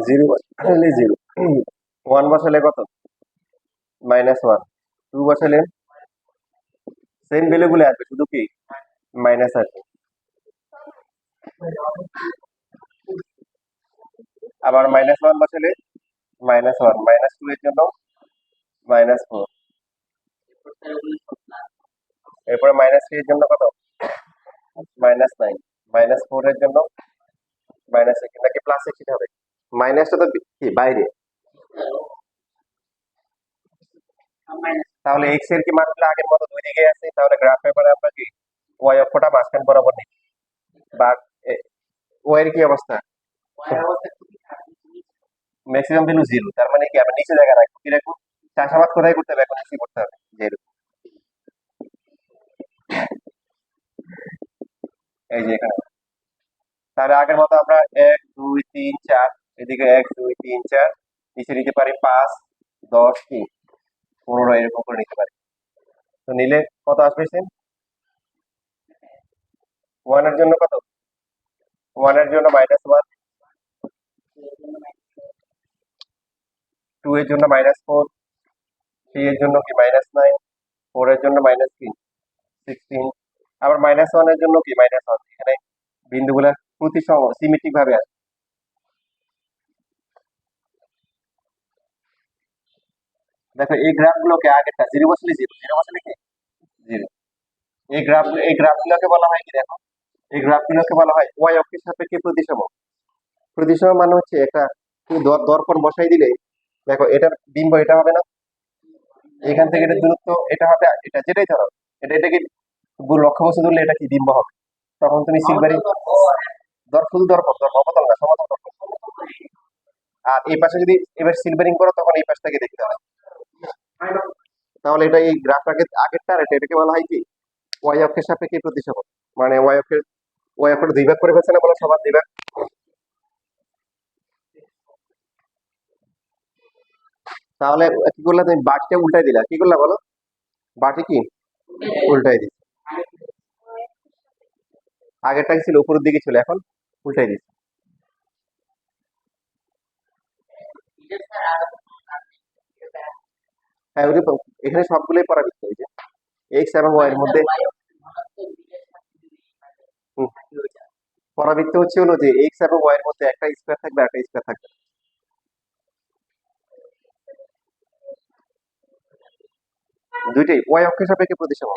জিরো বসালে জিরো, ওয়ান বসালে কত? -1, টু বসালে সেম ভ্যালুগুলো আসবে, শুধু কি মাইনাস আসবে। আবার -1 বসালে -1, -2 এর জন্য -4, এরপরে -3 এর জন্য কত? -9, -4 এর জন্য -6, নাকি +6 হবে? মাইনাসটা তো কি বাইরে, তাহলে x এর কি মানগুলো আগের মতো দুই দিকে আছে, তাহলে গ্রাফ পেপারে আমরা কি y অক্ষটা মাঝখান বরাবর নিই, বা y এর কি অবস্থা? ম্যাক্সিমাম ভ্যালু 0, তার মানে কি আমরা নিচে জায়গা রাখবো, কি রাখবো? চাষাবাদ কোথায় করতে হবে? এখন নিচে করতে হবে, 0। এই যে এখানে, তাহলে আগের মতো আমরা 1 2 3 4, এদিকে 1 2 3 4, নিচে নিতে পারি 5 10 কি 15, এরকম করে নিতে পারি। তো নিলে কত আসবে? 1 এর জন্য কত? 1 এর জন্য -1, 2 এর জন্য -4, 3 এর জন্য কি -9, 4 এর জন্য -16, আবার -1 এর জন্য কি -1। এখানে বিন্দুগুলা প্রতিসম সিমেট্রিক ভাবে আছে। দেখো এই গ্রাফগুলোকে আগেরটা 0 বসলে 0, 0 বসলে কি 0, এই গ্রাফগুলোকে বলা হয় কি? দেখো এই গ্রাফগুলোকে বলা হয় y অক্ষের সাপেক্ষে প্রতিসম। প্রতিসম মানে হচ্ছে একটা তুমি দর্পণ বসাই দিলে, দেখো এটার বিম্ব এটা হবে না, এখান থেকে এটা দূরত্ব এটা হবে, এটা যেটাই ধরো, এটাকে লক্ষ্যবস্তু ধরলে এটা কি বিম্ব হবে। তখন তুমি সিলভারি শুধু দর্পণ, অবতল না, সমতল দর্পণ। আর এই পাশে যদি এবার সিলভারিং করো, তখন এই পাশটাকে দেখতে হবে। তাহলে এটা এই গ্রাফটাকে আগেরটা আর এটাকে বলা হয় কি y অক্ষের সাপেক্ষে প্রতিসম। মানে y অক্ষের দুই ভাগ করে ফেলছে না, বলো সবার দুই ভাগ। তাহলে কি করলা তুমি? বাটিটা উল্টাই দিলা, কি করলা বলো? বাটি কি উল্টাই দিই, আগেরটা ছিল উপরের দিকে ছিল, এখন উল্টাই দিই। হ্যাঁ, এখানে সবগুলোই পরাবৃত্ত, এই যে এক্স এবং ওয়াই এর মধ্যে। হুম, পরাবৃত্ত হচ্ছে হলো যে এক্স এবং ওয়াই এর মধ্যে একটা স্কয়ার থাকবে, একটা স্কয়ার থাকবে। দুইটাই ওয়াই অক্ষের সাপেক্ষে প্রতিসম।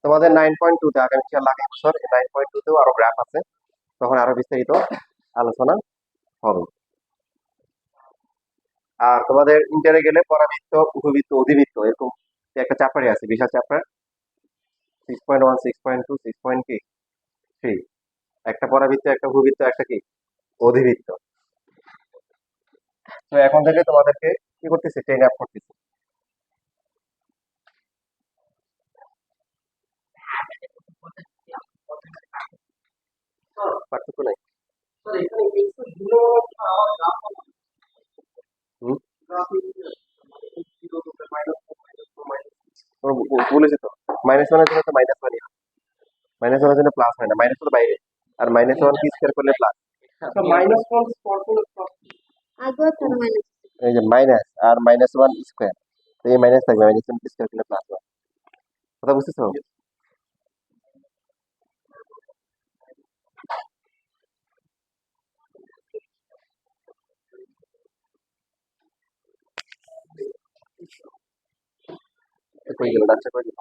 তোমাদের 9.2 তে আগামী আগামী বছর 9.2 তেও আরো গ্রাফ আছে, তখন আরো বিস্তারিত আলোচনা হবে। আর তোমাদের ইন্টারে গেলে পরাবৃত্ত, উপবৃত্ত, অধিবৃত্ত, এরকম একটা চ্যাপ্টারই আছে, বিশাল চ্যাপ্টার, 6.1 6.2 6.3, একটা পরাবৃত্ত, একটা উপবৃত্ত, একটা কি অধিবৃত্ত। তো এখন থেকে তোমাদেরকে কি করতেছি, ট্রেন আপ করতেছি। পার্থক্য নাই। হুম, বলেছি তো, -1 এর জন্য তো -1, -1 এর জন্য প্লাস হয় না, মাইনাস তো বাইরে, আর -1 কি স্কয়ার করলে প্লাস। এই যে মাইনাস আর -1 স্কয়ার, তো এই মাইনাস থাকবে, -1 কি স্কয়ার করলে প্লাস হয়। কথা বুঝতেছো? কই গেল ডান্সটা, কই গেল?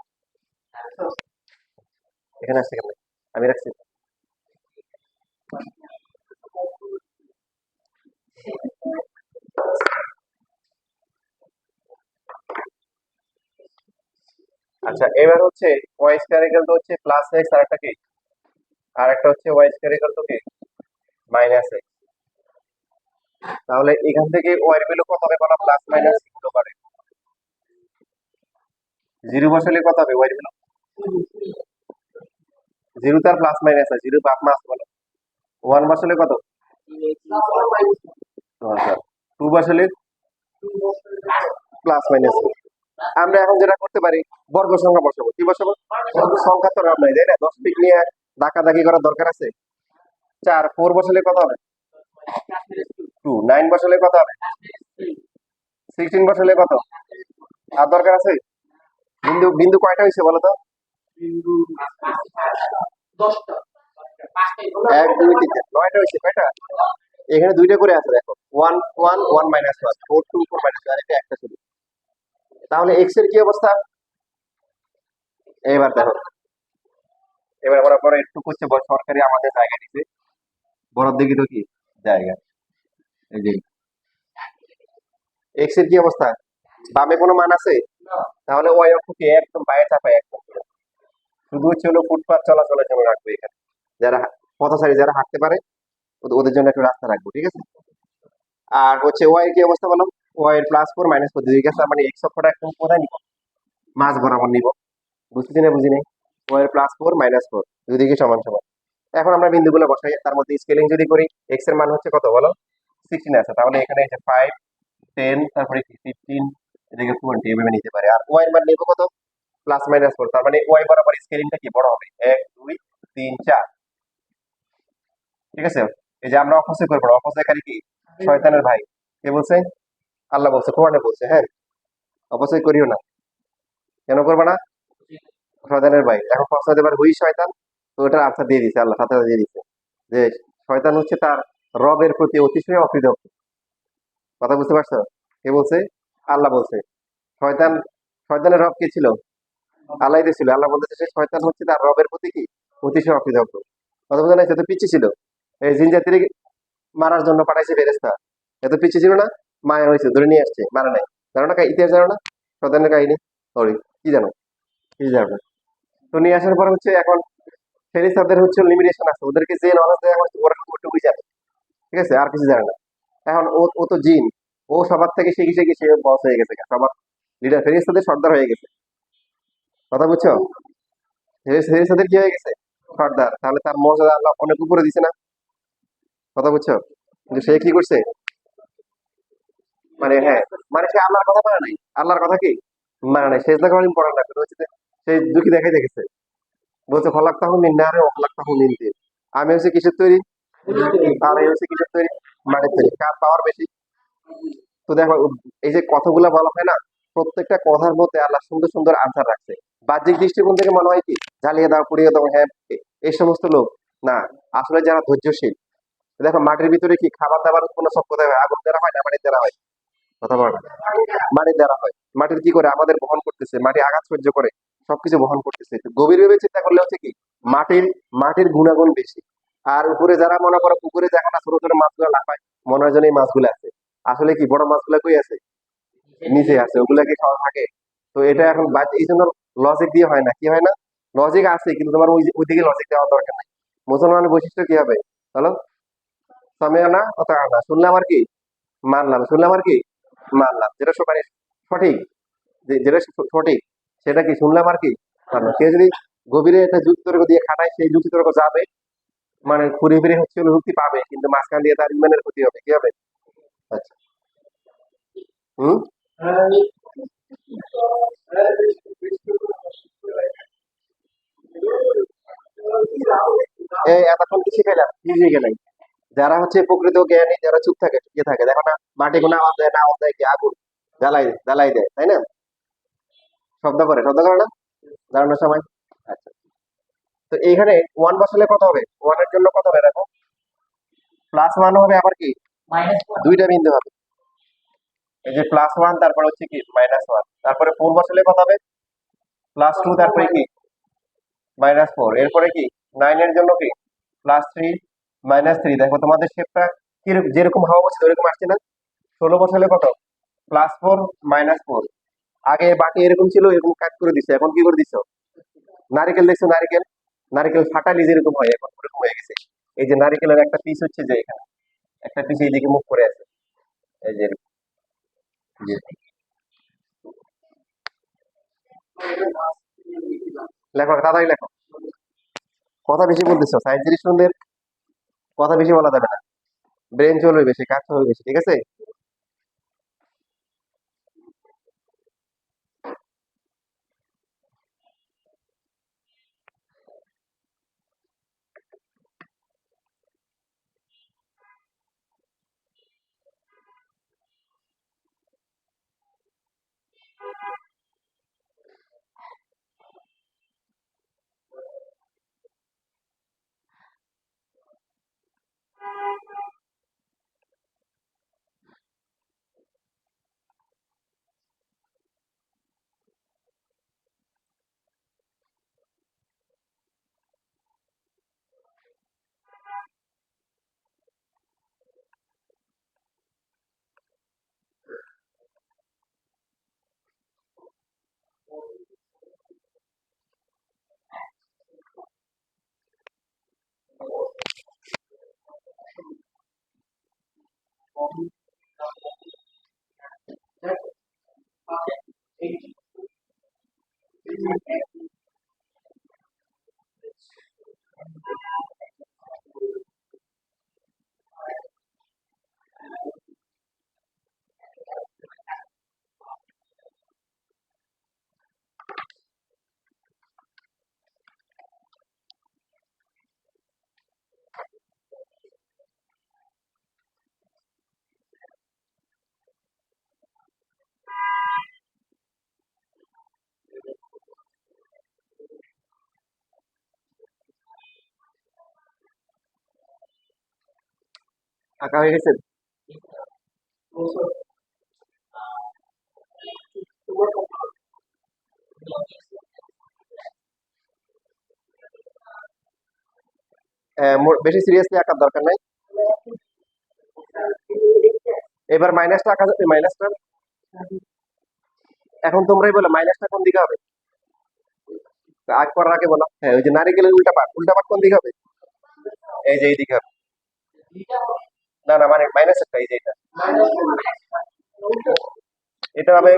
এখানে আসছে কেন? আমি রাখছি। আচ্ছা, এবার হচ্ছে ওয়াই স্কয়ার ইকুয়াল টু হচ্ছে প্লাস এক্স, আর একটা কি, আর একটা হচ্ছে ওয়াই স্কয়ার ইকুয়াল টু কি মাইনাস এক্স। তাহলে এখান থেকে ওয়াই এর ভ্যালু কত হবে বলো? প্লাস মাইনাস গুলো করে 0 বসালে কত হবে ওয়াই এর ভ্যালু? 0 তার প্লাস মাইনাস আছে, 0 বাপ মাস বলো। 1 বসালে কত? আচ্ছা, টু বসালে প্লাস মাইনাস। আমরা এখন যেটা করতে পারি, বর্গ সংখ্যা বসাবো। কি বসাবো? সংখ্যা তো রাম নাই, তাই না? 10 পিক নিয়ে দাকাদাকি করার দরকার আছে? 4, 4 বসালে কত হবে? 2, 9 বসালে কত হবে? 16 বসালে কত? আর দরকার আছে? বিন্দু বিন্দু কয়টা হয়েছে বলো তো? 1, 2, 3, 9টা হয়েছে। কয়টা? এখানে দুইটা করে আছে, দেখো। 1, 1, 1 মাইনাস 1, 4, 2, 4 মাইনাস 1, এটা একটা শুধু। তাহলে এক্স এর কি অবস্থা? এবার দেখো, এবার ওরা পরে একটু করছে, সরকারি আমাদের জায়গা দিতে বড় দিকে তো কি জায়গা, এই যে এক্স এর কি অবস্থা? বামে কোনো মান আছে? তাহলে ওয়াই অক্ষকে একদম বাইরে চাপায়, একদম শুধু হচ্ছে হলো ফুটপাথ চলাচলের জন্য রাখবো এখানে। যারা পথচারী, যারা হাঁটতে পারে, ওদের জন্য একটু রাস্তা রাখবো, ঠিক আছে? আর হচ্ছে ওয়াই কি অবস্থা বলো? ওয়াই এর +4 -4 দুই গেছে, মানে এক্স অক্ষটা একদম কোথায় নিব? মাঝ বরাবর নিব। বুঝতেছি না, বুঝি নাই? ওয়াই এর +4 -4 দুই দিকে সমান সমান। এখন আমরা বিন্দুগুলো বসাই, তার মধ্যে স্কেলিং যদি করি, এক্স এর মান হচ্ছে কত বলো? 16 আছে, তাহলে এখানে এই যে 5, 10, তারপরে কি 15, এদিকে 20 এভাবে নিতে পারে। আর ওয়াই এর মান নেবো কত? +-4, তার মানে ওয়াই বরাবর স্কেলিংটা কি বড় হবে? 1, 2, 3, 4, ঠিক আছে? এই যে আমরা অপচয় করবো না, অপচয়কারী কি? শয়তানের ভাই। কে বলছে? আল্লাহ বলছে, কোরআনে বলছে। হ্যাঁ, অপচয় করিও না। কেন করবে না? শয়তানের ভাই। এখন প্রশ্ন দেবার হুই শয়তান, তো ওটার আনসার দিয়ে দিছে, আল্লাহ সাথে সাথে দিয়ে দিছে যে শয়তান হচ্ছে তার রবের প্রতি অতিশয় অকৃতজ্ঞ। কথা বুঝতে পারছো? কে বলছে? আল্লাহ বলছে। শয়তান, শয়তানের রব কে ছিল? আল্লাহ ছিল। আল্লাহ বলতেছে সে শয়তান হচ্ছে তার রবের প্রতি কি অতিশয় অকৃতজ্ঞ। কথা বোঝা নাই? এত পিছিয়ে ছিল, এই জিন জাতির মারার জন্য পাঠাইছে ফেরেশতা। এত পিছিয়ে ছিল না, মায়া হয়েছে, ধরে নিয়ে আসছে, মারা নাই। জানো না ইতিহাস? জানো না শয়তানের কাহিনী? সরি, কি জানো? কি জানো না? তো নিয়ে আসার পর হচ্ছে এখন ফেরেশতাদের হচ্ছে লিমিটেশন আছে, ওদেরকে যে নলেজ দেওয়া হচ্ছে ওরা ওটুকুই জানে, ঠিক আছে? আর কিছু জানে না। এখন ও ও তো জিন, ও সবার থেকে শিখে শিখে সে বস হয়ে গেছে, সবার লিডার, ফেরেশতাদের সর্দার হয়ে গেছে। কথা বুঝছো? ফেরেশতাদের কি হয়ে গেছে? সর্দার। তাহলে তার মর্যাদা আল্লাহ অনেক উপরে দিছে না? কথা বুঝছো? কিন্তু সে কি করছে? মানে হ্যাঁ, মানে সে আল্লাহর কথা মানে নাই। আল্লাহর কথা কি মানে নাই? সেজদা করা ইম্পর্টেন্ট না, কিন্তু হচ্ছে যে সে দুঃখী দেখাই দেখেছে। বলছে ফলাক তাহু মিন নারে ওয়াখলাক তাহু মিন তিন। আমি হচ্ছে কিসের তৈরি? আর এই হচ্ছে কিসের তৈরি? মাটির তৈরি। কার পাওয়ার বেশি? তো দেখো, এই যে কথাগুলা বলা হয় না, প্রত্যেকটা কথার মধ্যে আল্লাহ সুন্দর সুন্দর আনসার রাখছে। বাহ্যিক দৃষ্টিকোণ থেকে মনে হয় কি জ্বালিয়ে দাও, পুড়িয়ে দাও, হ্যাঁ, এই সমস্ত লোক না। আসলে যারা ধৈর্যশীল, দেখো মাটির ভিতরে কি খাবার দাবার উৎপন্ন সব কোথায় হয়? আগুন দ্বারা হয় না মাটির দ্বারা হয়? কথা বলো না। মাটির দ্বারা হয়। মাটির কি করে আমাদের বহন করতেছে, মাটি আঘাত সহ্য করে সবকিছু বহন করতেছে। তো গভীরভাবে চিন্তা করলে হচ্ছে কি মাটির মাটির গুণাগুণ বেশি। আর উপরে যারা মনে করো পুকুরে দেখা না ছোট ছোট মাছগুলো লাফায়, মনে হয় যেন এই মাছগুলো আছে। আসলে কি বড় মাছগুলো কই আছে? নিচে আছে, ওগুলা কি সব থাকে? তো এটা এখন এই জন্য লজিক দিয়ে হয় না। কি হয় না? লজিক আছে, কিন্তু তোমার ওইদিকে লজিক দেওয়ার দরকার নাই। মুসলমানের বৈশিষ্ট্য কি হবে? বলো, সামিয়া না কথা না, শুনলাম আর কি মানলাম, শুনলাম আর কি মানলাম, যেটা মানে সঠিক, যেটা সঠিক সেটা কি শুনলাম আর কি মানলাম। কেউ যদি গভীরে একটা যুক্তি তর্ক দিয়ে খাটায়, সেই যুক্তি তর্ক যাবে, মানে ঘুরে ফিরে হচ্ছে হলো যুক্তি পাবে, কিন্তু মাঝখান দিয়ে তার ইমানের ক্ষতি হবে। কি হবে? আচ্ছা। হুম। এই এতক্ষণ কি শিখাইলাম? কি শিখাইলাম? যারা হচ্ছে প্রকৃত জ্ঞানী, যারা চুপ থাকে, চুপিয়ে থাকে, দেখো না মাটি কোনো আওয়াজ দেয় না, আওয়াজ দেয় কি আগুন জ্বালাই জ্বালাই দেয়, তাই না? শব্দ করে, শব্দ করে না দাঁড়ানোর সময়? আচ্ছা। তো এইখানে ওয়ান বসালে কত হবে? ওয়ান এর জন্য কত হবে দেখো? +1 হবে, আবার কি দুইটা বিন্দু হবে। এই যে +1, তারপর হচ্ছে কি -1, তারপরে 4 বসালে কত হবে? +2, তারপরে কি -4, এরপরে কি 9 এর জন্য কি +3, -3। দেখো তোমাদের শেপটা কিরকম, যেরকম হওয়া উচিত ওরকম আসছে না? 16 বসালে কত? +4, -4। আগে বাকি এরকম ছিল, এরকম কাট করে দিছে, এখন কি করে দিছো? নারিকেল দেখছো? নারিকেল, নারিকেল ফাটালি যেরকম হয় এখন ওরকম হয়ে গেছে। এই যে নারিকেলের একটা পিস হচ্ছে যে এখানে, একটা পিস এইদিকে মুখ করে আছে, এই যে এরকম। জি। লেখো তাড়াতাড়ি লেখো, কথা বেশি বলতেছো, সায়েন্সের স্টুডেন্টদের কথা বেশি বলা যাবে না। ব্রেন চলবে বেশি, কাজ চলবে বেশি, ঠিক আছে। আঁকা হয়ে গেছে। বেশি সিরিয়াসলি আঁকার দরকার নাই। এবার মাইনাসটা আঁকা যাবে, মাইনাসটা। এখন তোমরাই বলো মাইনাসটা কোন দিকে হবে। আগ করার আগে বলো। হ্যাঁ, ওই যে নারিকেলের উল্টা পাট, উল্টা পাট কোন দিকে হবে? এই যে এই দিকে হবে। না না, মানে মাইনাস একটা, এই যে এটা, এটা হবে।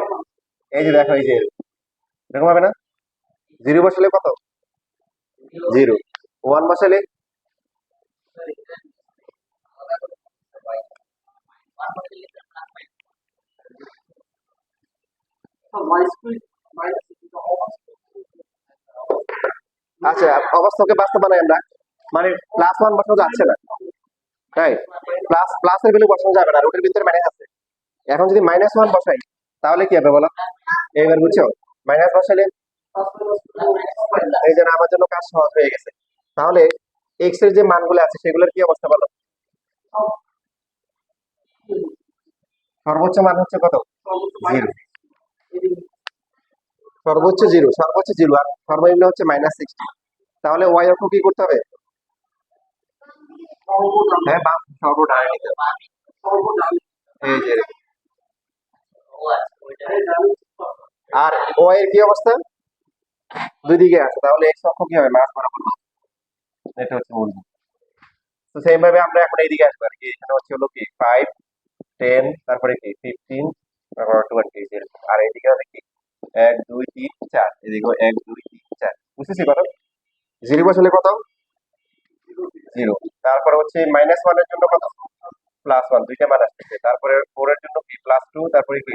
এই যে দেখো, এই যে এরকম হবে না? জিরো বসালে কত? জিরো। ওয়ান বসালে? আচ্ছা, অবস্থাকে বাস্তব বানাই আমরা, মানে প্লাস ওয়ান বসানো যাচ্ছে না, তাই প্লাসের ভ্যালু বসানো যাবে না, রুটের ভিতরে মাইনাস আছে। এখন যদি মাইনাস ওয়ান বসাই তাহলে কি হবে বলো? এবার বুঝছো? মাইনাস বসালে এই জন্য আমার জন্য কাজ সহজ হয়ে গেছে। তাহলে এক্স এর যে মানগুলো আছে সেগুলোর কি অবস্থা বলো? সর্বোচ্চ মান হচ্ছে কত? জিরো। সর্বোচ্চ জিরো, সর্বোচ্চ জিরো, আর সর্বনিম্ন হচ্ছে -60। তাহলে ওয়াই অক্ষ কি করতে হবে? হ্যাঁ, বাম সর্বডানে নিতে হবে। এই যে এরকম। আর ওয়াই এর কি অবস্থা? দুই দিকে আছে, তাহলে এক্স অক্ষ কি হবে? মাস বরাবর হবে। এটা হচ্ছে মূল। তো সেম ভাবে আমরা এখন এইদিকে আসবো আর কি। এখানে হচ্ছে হলো কি 5, 10, তারপরে কি 15, তারপর 20, আর এইদিকে হবে কি 1 2 3 4, এদিকে 1 2 3 4। বুঝতেছি কত? জিরো বসালে কত? জিরো। তারপরে হচ্ছে -1 এর জন্য কত? +1, দুইটা মান আসতেছে। তারপরে 4 এর জন্য কি +2, তারপরে কি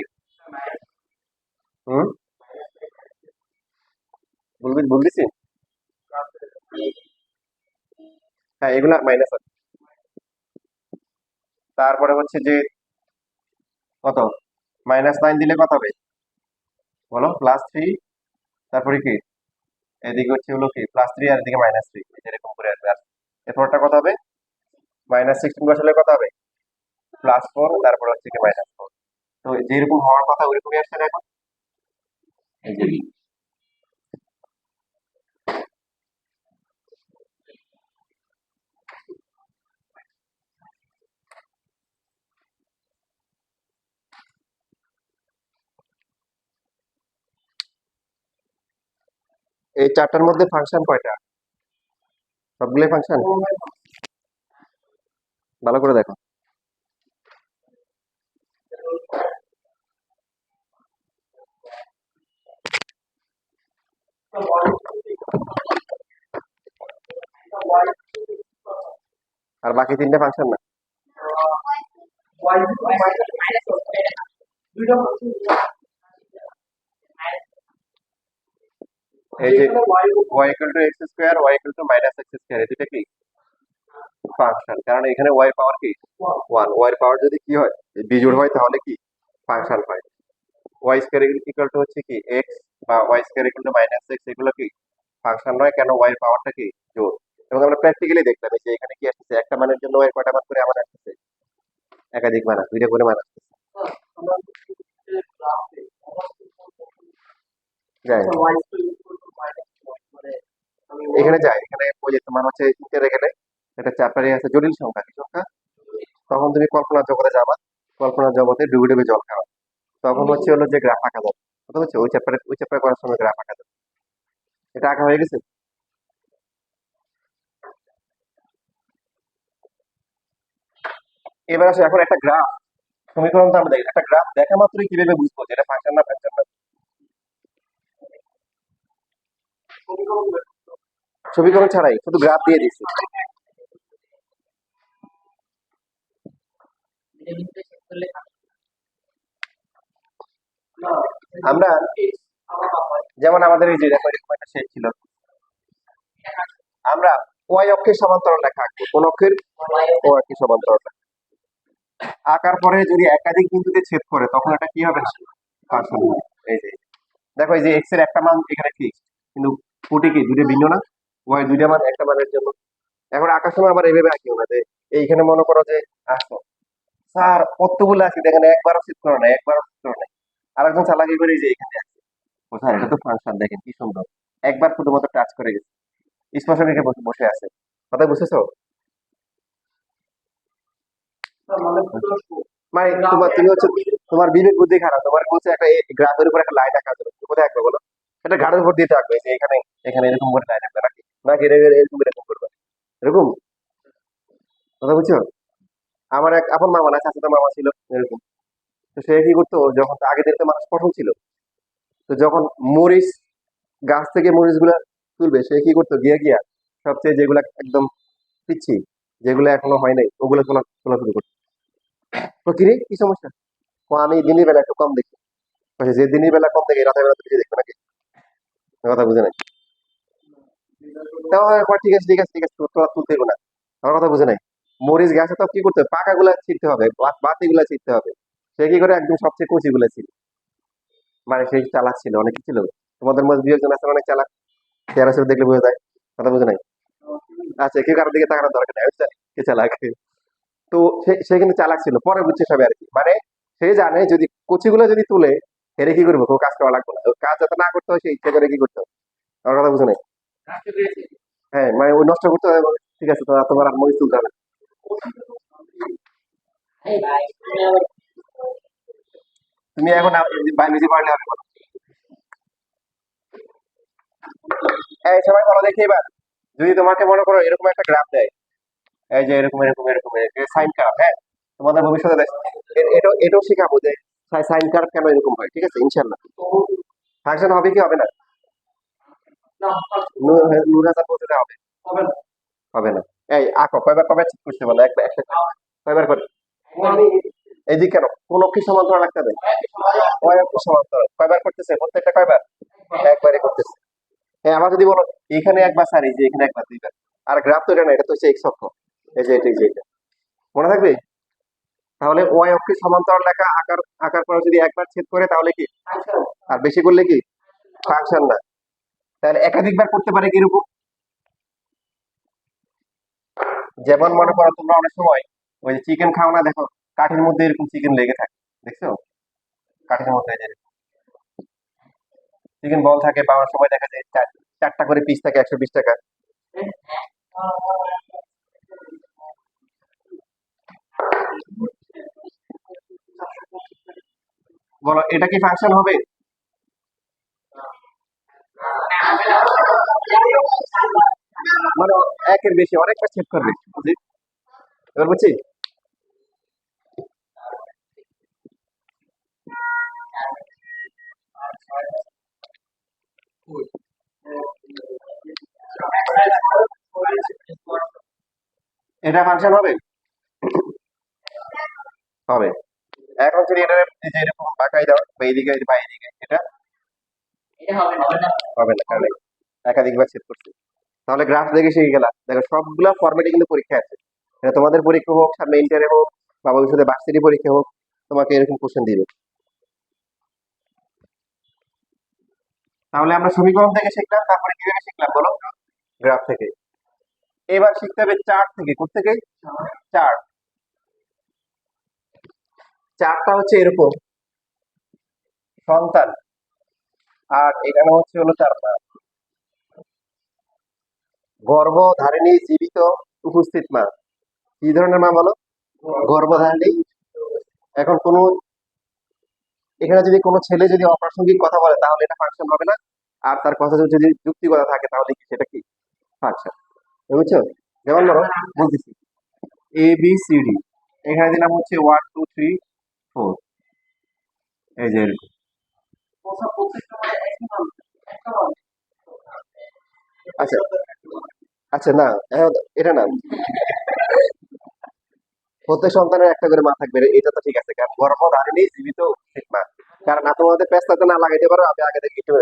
হুম বলতেছি। হ্যাঁ, এগুলা মাইনাস আছে। তারপরে হচ্ছে যে কত, -9 দিলে কত হবে বলো? +3, তারপরে কি এদিকে হচ্ছে হলো কি +3, আর এদিকে -3, এরকম করে আসবে। আর এরপরটা কত হবে? -16 বসালে কত হবে? +4, তারপর হচ্ছে কি -4। তো যেরকম হওয়ার কথা ওইরকমই আসছে না এখন। এই যে এই চারটার মধ্যে ফাংশন কয়টা? সবগুলোই ফাংশন। ভালো করে দেখো। আর বাকি তিনটে ফাংশন না। এই যে y equal to x square y equal to minus x square, এটা কি ফাংশন, কারণ এখানে y পাওয়ার কি 1, y এর পাওয়ার যদি কি হয় বিজোড় হয় তাহলে কি ফাংশন হয়। y স্কয়ার ইকুয়াল টু হচ্ছে কি x, বা y square equal two minus x, এগুলো কি ফাংশন নয়, কেন y এর পাওয়ারটা কি জোড়। এবং আমরা প্র্যাকটিক্যালি দেখলাম যে এখানে কি আসছে, একটা মানের জন্য y কয়টা মান করে আমার আসছে, একাধিক মান, দুইটা করে মান আসছে। যাই এখানে যাই, এখানে ওই যে তোমার হচ্ছে ইন্টারে গেলে একটা চ্যাপ্টারে আছে জটিল সংখ্যা, কি সংখ্যা, তখন তুমি কল্পনার জগতে যাবা, কল্পনার জগতে ডুবে ডুবে জল খাওয়া, তখন হচ্ছে হলো যে গ্রাফ আঁকা যাবে, কথা হচ্ছে ওই চ্যাপ্টার করার সময় গ্রাফ আঁকা যাবে। এটা আঁকা হয়ে গেছে। এবার আসে এখন একটা গ্রাফ সমীকরণ, তো আমরা দেখি একটা গ্রাফ দেখা মাত্রই কিভাবে বুঝবো যে এটা ফাংশন না ফাংশন না। সমীকরণ ছাড়াই শুধু গ্রাফ দিয়ে দিচ্ছি। আমরা যেমন আমাদের এই যে দেখো এরকম একটা শেপ ছিল, আমরা ওয়াই অক্ষের সমান্তরাল রেখা আঁকবো, কোন অক্ষের ও অক্ষের সমান্তরাল রেখা আঁকার পরে যদি একাধিক বিন্দুতে ছেদ করে তখন এটা কি হবে, ফাংশন হবে। এই যে দেখো এই যে এক্স এর একটা মান এখানে ফিক্সড, কিন্তু কোটি কি দুটো ভিন্ন না, ওয়াই দুইটা মান একটা মানের জন্য। এখন আঁকার সময় আবার এইভাবে আঁকিও না যে এইখানে মনে করো যে আসো স্যার কতগুলো আছে দেখেন, একবারও ছেদ করো না, একবারও ছেদ করো না, আরেকজন চালাকি করে যে এখানে আছে, ও স্যার এটা তো ফাংশন, দেখেন কি সুন্দর, একবার শুধুমাত্র টাচ করে গেছে, স্পর্শ রেখে বসে আছে, কথা বুঝতেছো। মানে তুমি হচ্ছে তোমার বিবেক বুদ্ধি খারাপ, তোমার বলছে একটা গ্রাফের উপর একটা লাইন আঁকা যাবে, কোথায় আঁকবে বলো, এটা ঘাড়ের উপর দিয়ে আঁকবে যে এখানে এখানে এরকম করে লাইন আঁকবে নাকি, নাকি এরকম এরকম করবে, এরকম, কথা বুঝছো। আমার এক আপন মামা না চাচাতো মামা ছিল এরকম, তো সে কি করতো, যখন আগের দিন তো মানুষ পটল ছিল, তো যখন মরিচ গাছ থেকে মরিচ গুলা তুলবে, সে কি করতো গিয়া গিয়া সবচেয়ে যেগুলা একদম পিচ্ছি, যেগুলো এখনো হয় নাই ওগুলো তোলা তোলা শুরু করতো। তো কিরে কি সমস্যা, ও আমি দিনের বেলা একটু কম দেখি, বলছে, যে দিনের বেলা কম দেখে রাতের বেলা তো বেশি দেখবে নাকি, কথা বুঝে নাই। তাও হয়, কয়, ঠিক আছে ঠিক আছে ঠিক আছে, তোরা তুলতে হবে না, আমার কথা বুঝে নাই। মরিচ গাছে তো কি করতে হবে, পাকা গুলা ছিঁড়তে হবে, বাতি গুলা ছিঁড়তে হবে, সে কি করে একদম সবচেয়ে কচি গুলা ছিল, মানে সেই চালাক ছিল, অনেক ছিল। তোমাদের মধ্যে দুই একজন আছে অনেক চালাক, চেহারা শুরু দেখলে বোঝা যায়, কথা বুঝে নাই। আচ্ছা, কেউ কারোর দিকে তাকানোর দরকার নেই, আমি জানি কে চালাক। তো সে কিন্তু চালাক ছিল, পরে বুঝছে সবাই আর কি, মানে সে জানে যদি কচিগুলো যদি তুলে এরে কি করবো, কেউ কাজ করা লাগবে না, ও কাজ যাতে না করতে হয় সে ইচ্ছা করে কি করতে হবে, আমার কথা বুঝে নাই। হ্যাঁ, মানে ওই নষ্ট করতে হবে বলে, ঠিক আছে তোমার আর মরিচ তুলতে হবে না। তুমি এখন বায়োলজি পড়লে হবে বলো। এই সবাই বলো দেখি এবার, যদি তোমাকে মনে করো এরকম একটা গ্রাফ দেয়, এই যে এরকম এরকম এরকম সাইন কার্ভ, হ্যাঁ, তোমাদের ভবিষ্যতে এটাও শেখাবো যে সাইন কার্ভ কেন এরকম হয়, ঠিক আছে ইনশাল্লাহ। ফাংশন হবে কি হবে না, নূর হাসান বলতে হবে, হবে না। এই আঁকো, কয়বার কয়বার ঠিক করতে বলো, একবার একসাথে কয়বার করে, এই দিক কেন, কোন অক্ষি সমান্তরাল রাখতে হবে, কয় অক্ষি সমান্তরাল কয়বার করতেছে, প্রত্যেকটা কয়বার, একবারই করতেছে। হ্যাঁ, আমার যদি বলো এখানে একবার স্যার, এই যে এখানে একবার দুইবার, আর গ্রাফ তো এটা না, এটা তো হচ্ছে এক্স অক্ষ, এই যে এটা এই যে এটা, মনে থাকবে। তাহলে ওয়াই অক্ষের সমান্তরাল রেখা আকার আকার পরে যদি একবার ছেদ করে তাহলে কি, আর বেশি করলে কি ফাংশন না। তাহলে একাধিকবার করতে পারে কিরকম, যেমন মনে করো তোমরা অনেক সময় ওই যে চিকেন খাও না, দেখো কাঠের মধ্যে এরকম চিকেন লেগে থাকে, দেখছো, কাঠের মধ্যে এই যে চিকেন বল থাকে, বা অনেক সময় দেখা যায় চারটা করে পিস থাকে 120 টাকা। বলো এটা কি ফাংশন হবে, মানে একের বেশি অনেকবার ছেদ করবে, বুঝলি, এবার বুঝছি। এটা ফাংশন হবে, হবে। এখন যদি এটা এই যে এরকম বাঁকাই দাও বা এইদিকে বা এইদিকে, এটা হবে না, কারণ একাধিকবার ছেদ করছি। তাহলে গ্রাফ দেখে শিখে গেলা, দেখো সবগুলা ফরম্যাটে কিন্তু পরীক্ষা আছে। এটা তোমাদের পরীক্ষা হোক, সামনে ইন্টারে হোক, বা ভবিষ্যতে ভার্সিটি পরীক্ষা হোক, তোমাকে এরকম কোশ্চেন দিবে। তাহলে আমরা সমীকরণ থেকে শিখলাম, তারপরে কিভাবে শিখলাম বলো? গ্রাফ থেকে। এবার শিখতে হবে চার্ট থেকে। কোথেকে? চার্ট। চার্টটা হচ্ছে এরকম, সন্তান, আর এখানে হচ্ছে হলো তার মা, গর্ভধারিণী, জীবিত, উপস্থিত মা। কি ধরনের মা বলো? গর্ভধারিণী। এখন কোন, এখানে যদি কোনো ছেলে যদি অপ্রাসঙ্গিক কথা বলে তাহলে এটা ফাংশন হবে না, আর তার কথা যদি যুক্তিগত থাকে তাহলে কি সেটা কি ফাংশন, বুঝছো? যেমন ধরো বলতেছি এ বি সি ডি, এখানে দিলাম হচ্ছে 1 2 3 4, এই যে এরকম। আচ্ছা আচ্ছা, না এটা না, প্রত্যেক সন্তানের একটা করে মা থাকবে এটা তো ঠিক আছে, কারণ গর্ভধারিণী, জীবিত, উপস্থিত মা। কারণ তোমাদের পেস্তাতে না লাগাইতে পারো, আমি আগে থেকে একটু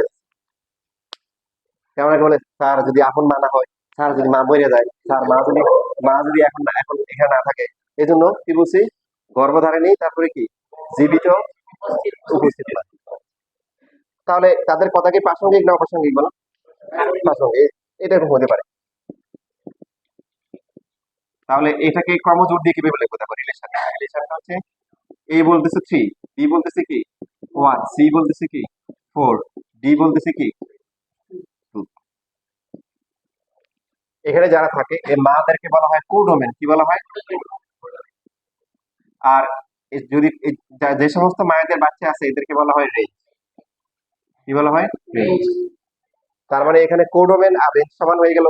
কেমন বলে, স্যার যদি আপন মা না হয়, স্যার যদি মা মরে যায়, স্যার মা যদি এখন এখানে না থাকে, এই জন্য কি বলছি, গর্ভধারিণী, তারপরে কি জীবিত, উপস্থিত মা। তাহলে তাদের কথা কি প্রাসঙ্গিক না অপ্রাসঙ্গিক বলো? প্রাসঙ্গিক, এটা এরকম হতে পারে। তাহলে এটাকে ক্রমজোর দিয়ে কিভাবে লিখবো? দেখো রিলেশন, রিলেশনটা হচ্ছে এ বলতেছে 3, বি বলতেছে কি 1, সি বলতেছে কি 4, ডি বলতেছে কি 2। এখানে যারা থাকে এই মাদেরকে বলা হয় কোডোমেন। কি বলা হয়? আর যদি যে সমস্ত মায়েদের বাচ্চা আছে এদেরকে বলা হয় রেঞ্জ। কি বলা হয়? রেঞ্জ। তার মানে এখানে কোডোমেন আর রেঞ্জ সমান হয়ে গেল।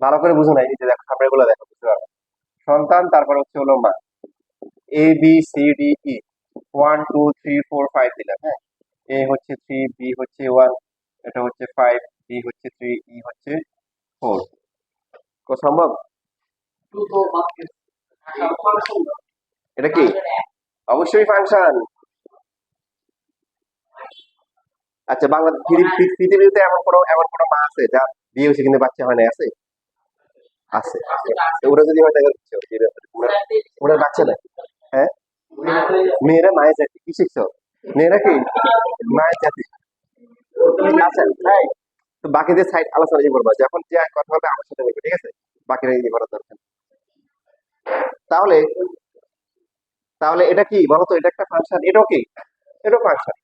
ভালো করে বুঝো নাই, এই যে দেখো সামনে গুলো দেখো, বুঝতে পারবে। সন্তান, তারপর হচ্ছে হলো মা, A B C D E, 1 2 3 4 5 দিলাম, হ্যাঁ। এ হচ্ছে 3, বি হচ্ছে 1, এটা হচ্ছে 5, ডি হচ্ছে 3, ই হচ্ছে 4। সম্ভব? এটা কি? অবশ্যই ফাংশন। আচ্ছা, পৃথিবীতে এমন কোনো মা আছে যা বিয়ে হয়েছে কিন্তু বাচ্চা হয় না? আছে, আছে। তো ওরা যদি হয় তাহলে বুঝছো যে ওনার বাচ্চা নাই। হ্যাঁ, মেয়েরা মায়ের জাতি, কি শিখছো? মেয়েরা কি মায়ের জাতি। আচ্ছা, তাই তো বাকিদের সাইড আলোচনা কি করবো, যখন যে কথা হবে আমার সাথে বলবে, ঠিক আছে? বাকিরা ইয়ে করার দরকার নেই। তাহলে তাহলে এটা কি বলতো? এটা একটা ফাংশন, এটাও কি, এটাও ফাংশন,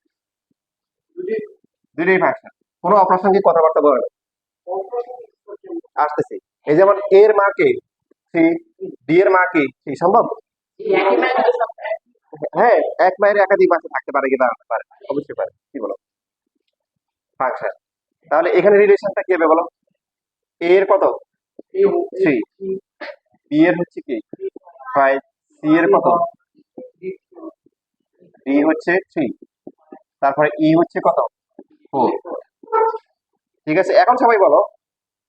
দুটোই ফাংশন। কোনো অপ্রাসঙ্গিক কথাবার্তা বলে না। আসতেছি, এই যেমন এর মা কে 3, ডি এর মা কি 3, সম্ভব? হ্যাঁ, এক মায়ের একাধিক বাচ্চা থাকতে পারে কি না পারে? অবশ্যই পারে। কি বলো? ফাংশন। তাহলে এখানে রিলেশনটা কি হবে বলো? এ এর কত? 3, বি এর হচ্ছে কি 5, সি এর কত? ডি হচ্ছে 3, তারপরে ই হচ্ছে কত? 4। ঠিক আছে, এখন সবাই বলো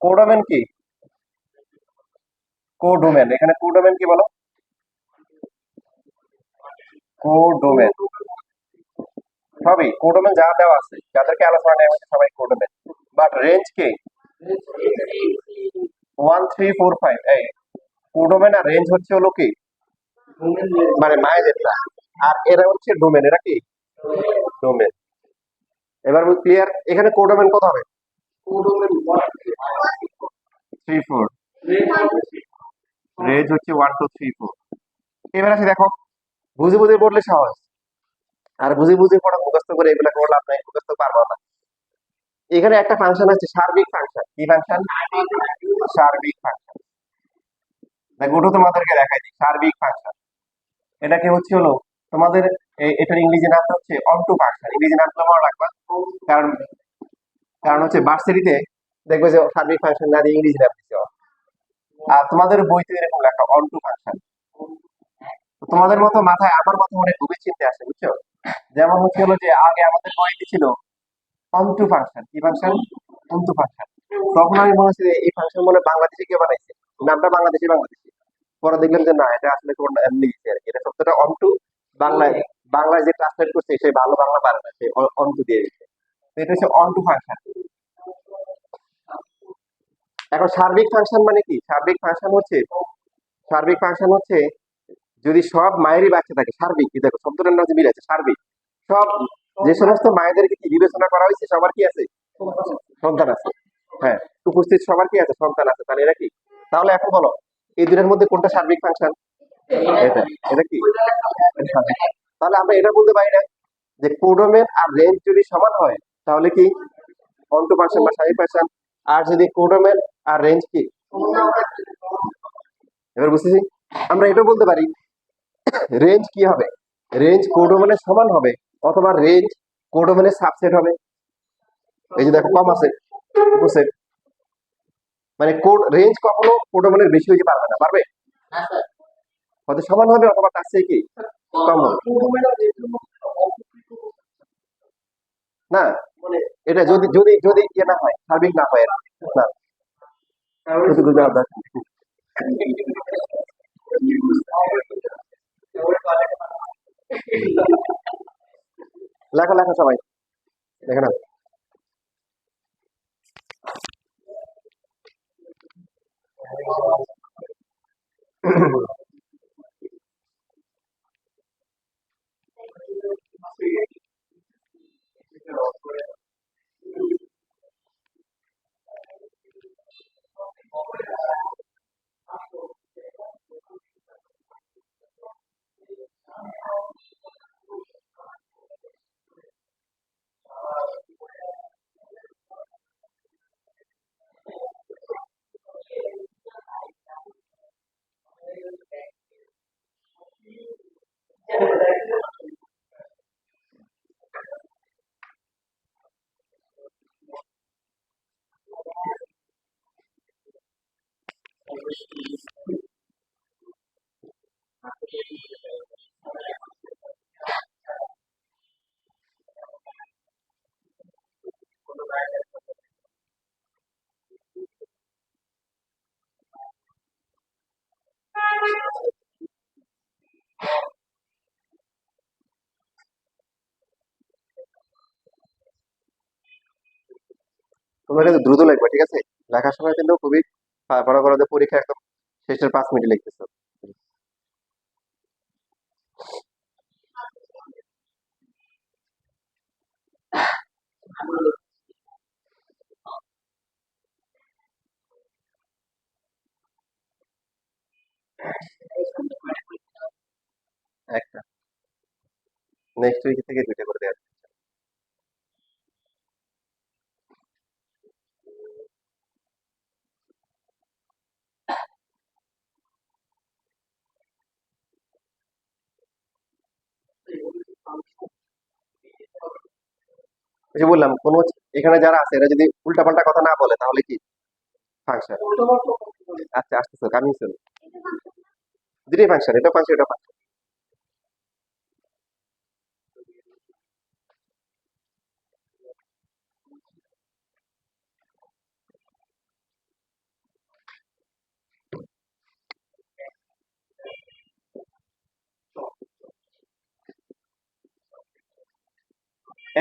কোডোমেন কি? কোডোমেন, এখানে কোডোমেন কি বলো? কোডোমেন সবই কোডোমেন যা দেওয়া আছে, যাদেরকে আলোচনা নেওয়া হচ্ছে সবাই কোডোমেন। বাট রেঞ্জ কি 1 3 4 5, এই কোডোমেন আর রেঞ্জ হচ্ছে হলো কি, মানে মায়েদেরটা, আর এরা হচ্ছে ডোমেন। এরা কি ডোমেন। এবার ক্লিয়ার? এখানে কোডোমেন কত হবে? 3 4, রেঞ্জ হচ্ছে 1 2 3 4। এবার আছে দেখো, বুঝে বুঝে পড়লে সহজ, আর বুঝে বুঝে পড়া মুখস্থ করে এগুলা করলে আপনার মুখস্থ পারবো না। এখানে একটা ফাংশন আছে সার্বিক ফাংশন। কি ফাংশন? সার্বিক ফাংশন। দেখো ওটা তোমাদেরকে দেখাই দিই, সার্বিক ফাংশন। এটাকে হচ্ছে হলো তোমাদের এটার ইংরেজি নামটা হচ্ছে অন্টু ফাংশন। ইংরেজি নামটা মনে রাখবা, কারণ কারণ হচ্ছে ভার্সিটিতে দেখবে যে সার্বিক ফাংশন না দিয়ে ইংরেজি নাম দিচ্ছে। আর তোমাদের বইতে এরকম লেখা অন্টু ফাংশন। তোমাদের মতো মাথায় আমার মতো অনেক গভীর চিন্তা আসে, বুঝছো? যেমন হচ্ছে হলো যে আগে আমাদের বইতে ছিল অন্টু ফাংশন। কি ফাংশন? Onto function. তখন আমি মনে হচ্ছে যে এই ফাংশন মনে হয় বাংলাদেশে কেউ বানাইছে, নামটা বাংলাদেশি। পরে দেখলাম যে না, এটা আসলে কোন এমনি আর কি, এটা শব্দটা বাংলায় বাংলায় যে ট্রান্সলেট করছে সে ভালো বাংলা পারে না, সে অন্টু দিয়ে দিচ্ছে। তো এটা হচ্ছে অন্টু ফাংশন। এখন সার্বিক ফাংশন মানে কি? সার্বিক ফাংশন হচ্ছে যদি সব মায়েরই বাচ্চা থাকে, সার্বিক, এই দেখো শব্দটার নাম যে মিল আছে, সার্বিক। সব, যে সমস্ত মায়েদেরকে কি বিবেচনা করা হয়েছে সবার কি আছে? সন্তান আছে। হ্যাঁ, উপস্থিত সবার কি আছে? সন্তান আছে। তাহলে এরা কি? তাহলে এখন বলো, এই দুটার মধ্যে কোনটা সার্বিক ফাংশন? এটা। এটা কি? এটা সার্বিক। তাহলে আমরা এটা বলতে পারি না যে কোডোমেন আর রেঞ্জ যদি সমান হয় তাহলে কি অন্টু ফাংশন বা সার্বিক ফাংশন। আর যদি কোডোমেন আর রেঞ্জ কি, এবার বুঝতেছি, আমরা এটা বলতে পারি রেঞ্জ কি হবে, রেঞ্জ কোডোমেনের সমান হবে, অথবা রেঞ্জ কোডোমেনের সাবসেট হবে। এই যে দেখো কম আছে, উপসেট, মানে কোড রেঞ্জ কখনো কোডোমেনের বেশি হইতে পারবে না, পারবে? হয়তো সমান হবে অথবা তার চেয়ে কি কম হবে। না, এটা যদি যদি যদি ইয়ে না হয়, সার্বিক না হয়, না শুধু বুঝতে হবে। লেখো লেখো সবাই, দেখে নাও। তোমরা কিন্তু দ্রুত লিখবে, ঠিক আছে? লেখার সময় কিন্তু খুবই বড় বড় যে পরীক্ষা একদম শেষের 5 মিনিটে লিখতেছো। একটা, নেক্সট উইক থেকে 2টা করে দেওয়া। ওই যে বললাম, কোন এখানে যারা আছে এরা যদি উল্টাপাল্টা কথা না বলে তাহলে কি ফাংশন। আচ্ছা, আসতেছো, কামিং সুন। দুটোই ফাংশন, এটা ফাংশন, এটা ফাংশন।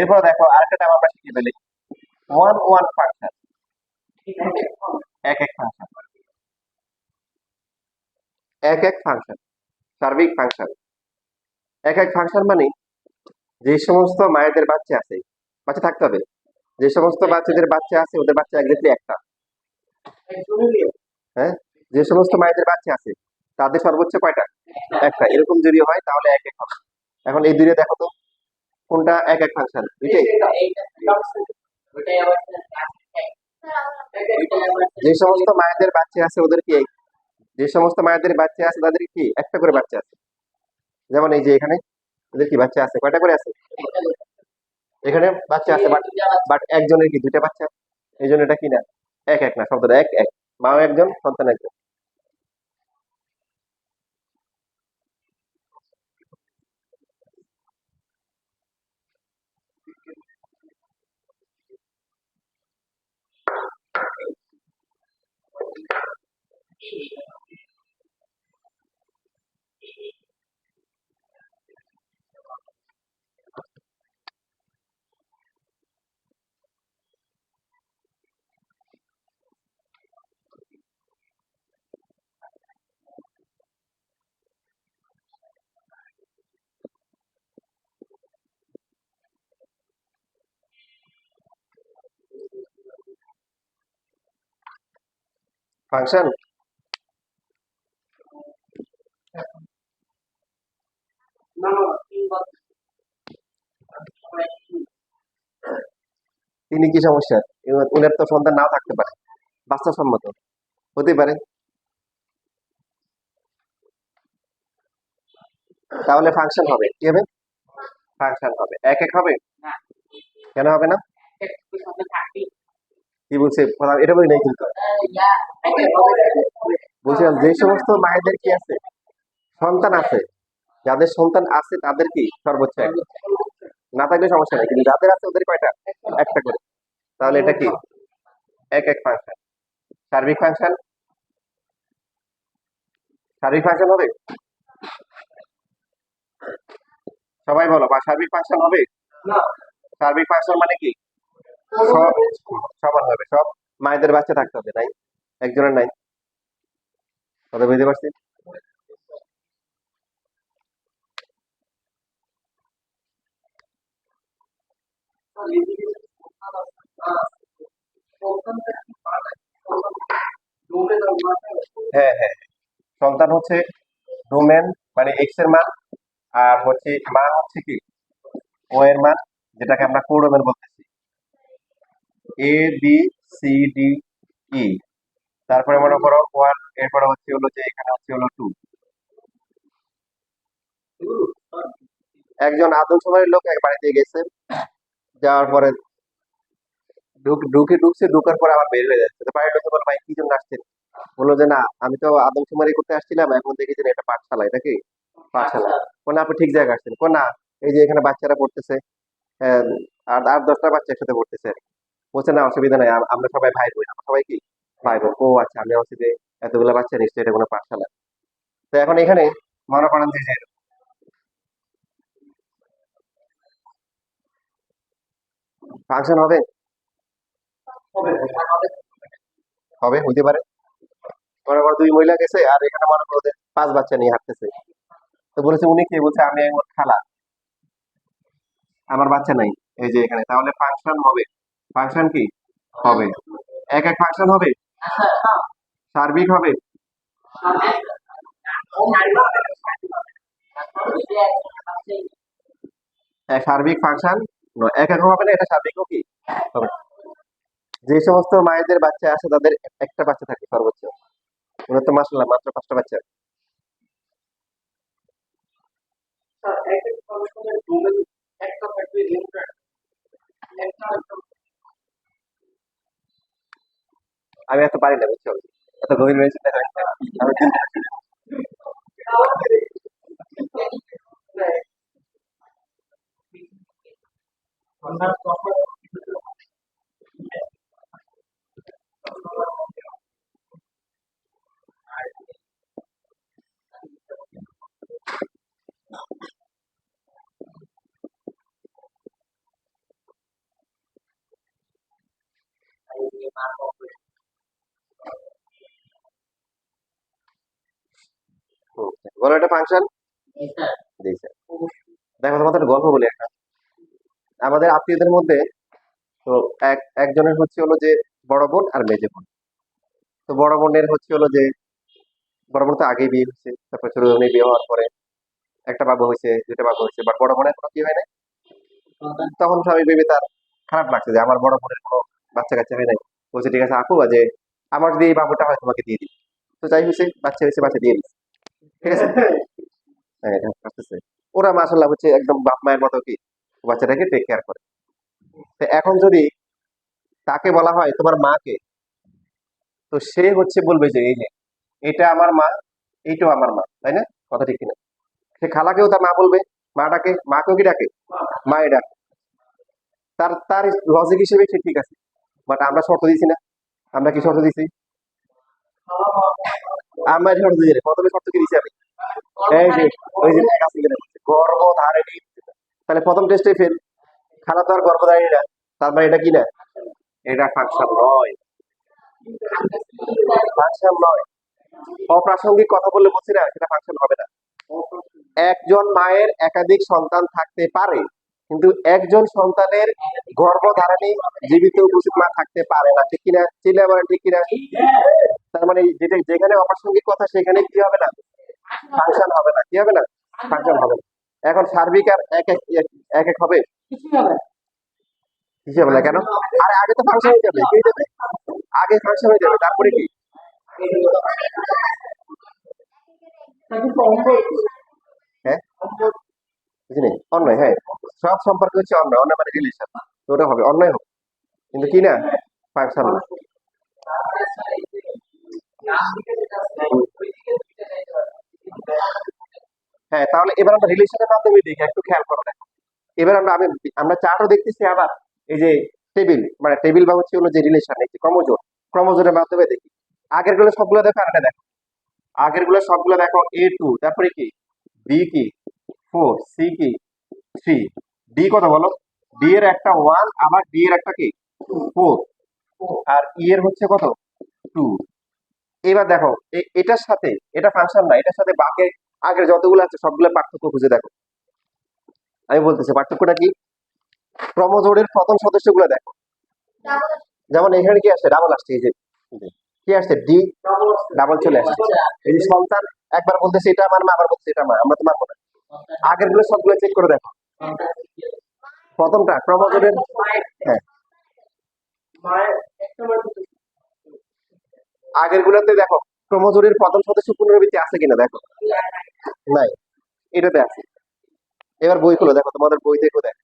এরপর দেখো আরেকটা টাইম আমরা শিখে ফেলি, ওয়ান ওয়ান ফাংশন। এক এক ফাংশন, এক এক ফাংশন, সার্বিক ফাংশন। এক এক ফাংশন মানে যে সমস্ত মায়েদের বাচ্চা আছে, বাচ্চা থাকতে হবে, যে সমস্ত বাচ্চাদের বাচ্চা আছে ওদের বাচ্চা এক্স্যাক্টলি একটা। হ্যাঁ, যে সমস্ত মায়েদের বাচ্চা আছে তাদের সর্বোচ্চ কয়টা? একটা। এরকম যদি হয় তাহলে এক এক হবে। এখন এই দুইটা দেখো তো কোনটা এক এক ফাংশন, দুইটাই। যে সমস্ত মায়েদের বাচ্চা আছে ওদের কি যে সমস্ত মায়েদের বাচ্চা আছে তাদের কি একটা করে বাচ্চা আছে। যেমন এই যে এখানে ওদের কি বাচ্চা আছে, কয়টা করে আছে? এখানে বাচ্চা আছে, বাট বাট একজনের কি দুইটা বাচ্চা, এই জন্য এটা কি না, এক এক না, শব্দটা এক এক, মা একজন, সন্তান একজন। ফাংশন। তিনি কি সমস্যা? উনার তো সন্তান নাও থাকতে পারে, বাস্তবসম্মত হতে পারে। তাহলে ফাংশন হবে, কি হবে? ফাংশন হবে, এক এক হবে। কেন হবে না? কি বলছে এটা বলি নাই কিন্তু, বলছিলাম যে সমস্ত মায়েদের কি আছে, সন্তান আছে, যাদের সন্তান আছে তাদের কি সর্বোচ্চ এক, না থাকলে সমস্যা নেই, কিন্তু যাদের আছে ওদের কয়টা? একটা করে। তাহলে এটা কি এক এক ফাংশন। সার্বিক ফাংশন, সার্বিক ফাংশন হবে। সবাই বলো, বা সার্বিক ফাংশন হবে। সার্বিক ফাংশন মানে কি? সব সমান হবে, সব মায়েদের বাচ্চা থাকতে হবে, নাই একজনের নাই। কথা বুঝতে পারছি। হ্যাঁ হ্যাঁ, সন্তান হচ্ছে ডোমেন, মানে এক্স এর মান, আর হচ্ছে মা হচ্ছে কি ও এর মান, যেটাকে আমরা কোডোমেন বলতেছি। A B C D E, তারপরে মনে করো ওয়ান, এরপরে হচ্ছে হলো যে এখানে হচ্ছে হলো টু। একজন আদম সময়ের লোক এক বাড়িতে গেছে, যাওয়ার পরে ঢুকছে, ঢুকার পরে আবার বের হয়ে যাচ্ছে। তো বাড়ির লোকে বলে, ভাই কি জন্য আসছেন? বললো যে না, আমি তো আদমশুমারি করতে আসছিলাম, এখন দেখি যে এটা পাঠশালা। এটা কি পাঠশালা? কোন আপনি ঠিক জায়গায় আসছেন? কোন না, এই যে এখানে বাচ্চারা পড়তেছে, আহ, আর আর 10টা বাচ্চা একসাথে পড়তেছে। বলছে না, অসুবিধা নাই, আমরা সবাই ভাই বোন। আমরা সবাই কি ভাই বোন। ও আচ্ছা, আমি হচ্ছে যে এতগুলো বাচ্চা নিশ্চয়ই এটা কোনো পাঠশালা। তো এখন এখানে মনে করেন যে ফাংশন হবে, হবে হইতে পারে। মনে করো দুই মহিলা গেছে, আর এখানে মনে করো যে 5 বাচ্চা নিয়ে হাঁটতেছে। তো বলেছে উনি কি? বলছে আমি ওর খালা, আমার বাচ্চা নাই এই যে এখানে। তাহলে ফাংশন হবে, ফাংশন কি হবে? এক এক ফাংশন হবে, সার্বিক হবে। সার্বিক ফাংশন এক এক হবে না, এটা সার্বিকও কি হবে। যে সমস্ত মায়েদের বাচ্চা আছে তাদের একটা বাচ্চা থাকে সর্বোচ্চ। ওনার তো মাসাল্লাহ মাত্র 5টা বাচ্চা। আমি এত পারি না, বুঝছো, এত গভীর হয়ে চিন্তা করি না। হুম, বলো এটা ফাংশন। দেখো তোমাদের একটা গল্প বলি একটা। আমাদের আত্মীয়দের মধ্যে তো একজনের হচ্ছে হলো যে বড় বোন আর মেজো বোন। তো বড় বোনের হচ্ছে হলো যে বড় বোন তো আগেই বিয়ে হয়েছে, তারপর ছোট বোনের বিয়ে হওয়ার পরে একটা বাবু হয়েছে, দুটা বাবু হয়েছে, বাট বড় বোনের কোনো কি হয় না। তখন স্বাভাবিকভাবে তার খারাপ লাগছে যে আমার বড় বোনের কোনো বাচ্চা কাচ্চা হয় নাই। বলছে ঠিক আছে আপু, যে আমার যদি এই বাবুটা হয় তোমাকে দিয়ে দিই। তো যাই হয়েছে, বাচ্চা হয়েছে, বাচ্চা দিয়ে দিচ্ছে। ঠিক আছে, হ্যাঁ এটা আসতেছে। ওরা মাসাল্লাহ হচ্ছে একদম বাপ মায়ের মতো কি বাচ্চাটাকে টেক কেয়ার করে। তো এখন যদি তাকে বলা হয় তোমার মাকে, তো সে হচ্ছে বলবে যে এই যে এটা আমার মা, এইটাও আমার মা, তাই না? কথা ঠিক কিনা? সে খালাকেও তার মা বলবে, মাটাকে মাকেও কি ডাকে, মায়ে ডাকে। তার তার লজিক হিসেবে সে ঠিক আছে। বাট আমরা শর্ত দিছি না? আমরা কি শর্ত দিছি? আমরা শর্ত দিই না। প্রথমে শর্ত কি দিছি আমি? এই যে ওই যে কাছে গেলে বলছে, গর্ভধারিণী। তাহলে প্রথম টেস্টে ফেল। খালা তো আর গর্ভধারিণী না, তার মানে এটা কি না? এটা ফাংশন নয়, ফাংশন নয়। অপ্রাসঙ্গিক কথা বললে বলছি না, সেটা ফাংশন হবে না। একজন মায়ের একাধিক সন্তান থাকতে পারে, কিন্তু একজন সন্তানের গর্ভধারণী জীবিত উপস্থিত মা থাকতে পারে না। ঠিক কিনা? চিল্লায় বলেন ঠিক কিনা? তার মানে যেটা যেখানে অপ্রাসঙ্গিক কথা সেখানে কি হবে না, ফাংশন হবে না, কি হবে না, ফাংশন হবে না। এখন সার্বিক আর এক এক এক এক হবে, কিছু হবে না কেন? আরে আগে তো ফাংশন হয়ে যাবে, কি হয়ে যাবে, আগে ফাংশন হয়ে যাবে, তারপরে কি? হ্যাঁ, বুঝলি, অন্যায়, হ্যাঁ, সব সম্পর্ক হচ্ছে অন্যায়, অন্যায় মানে রিলেশন, তো ওটা হবে, অন্যায় হবে, কিন্তু কি না, ফাংশন না। হ্যাঁ, তাহলে এবার আমরা রিলেশনের মাধ্যমে দেখি, একটু খেয়াল করো দেখো। এবার আমরা চার্টও দেখতেছি, আবার এই যে টেবিল, মানে টেবিল বা হচ্ছে হলো যে রিলেশন, এই যে ক্রমজোর, ক্রমজোরের মাধ্যমে দেখি। আগের গুলো সবগুলো দেখো, আর এটা দেখো, আগের গুলো সবগুলো দেখো, A2, তারপরে কি, বি কি, 4, সি কি, 3, ডি কত বলো, ডি এর একটা 1, আবার ডি এর একটা কি, 4, আর ই এর হচ্ছে কত, 2। এবার দেখো এটার সাথে, এটা ফাংশন না, এটার সাথে বাকি আগের যতগুলো আছে সবগুলো পার্থক্য খুঁজে দেখো। আমি বলতেছি পার্থক্যটা কি, ক্রমজোড়ের প্রথম সদস্যগুলো দেখো, যেমন এখানে কি আসছে, ডাবল আসছে, এই যে কি আসছে, ডি, ডাবল চলে আসছে। এই যে সন্তান, একবার বলতেছে এটা আমার মা, আবার বলতেছে এটা মা, আমরা তো মানবো না। আগের গুলো সবগুলো চেক করে দেখো, প্রথমটা ক্রমজোড়ের, হ্যাঁ, আগের গুলোতে দেখো ক্রমজোড়ের প্রথম সদস্য পুনরাবৃত্তি আছে কিনা দেখো, নাই, এটাতে আছে। এবার বই খুলো দেখো, তোমাদের বই দেখো দেখো,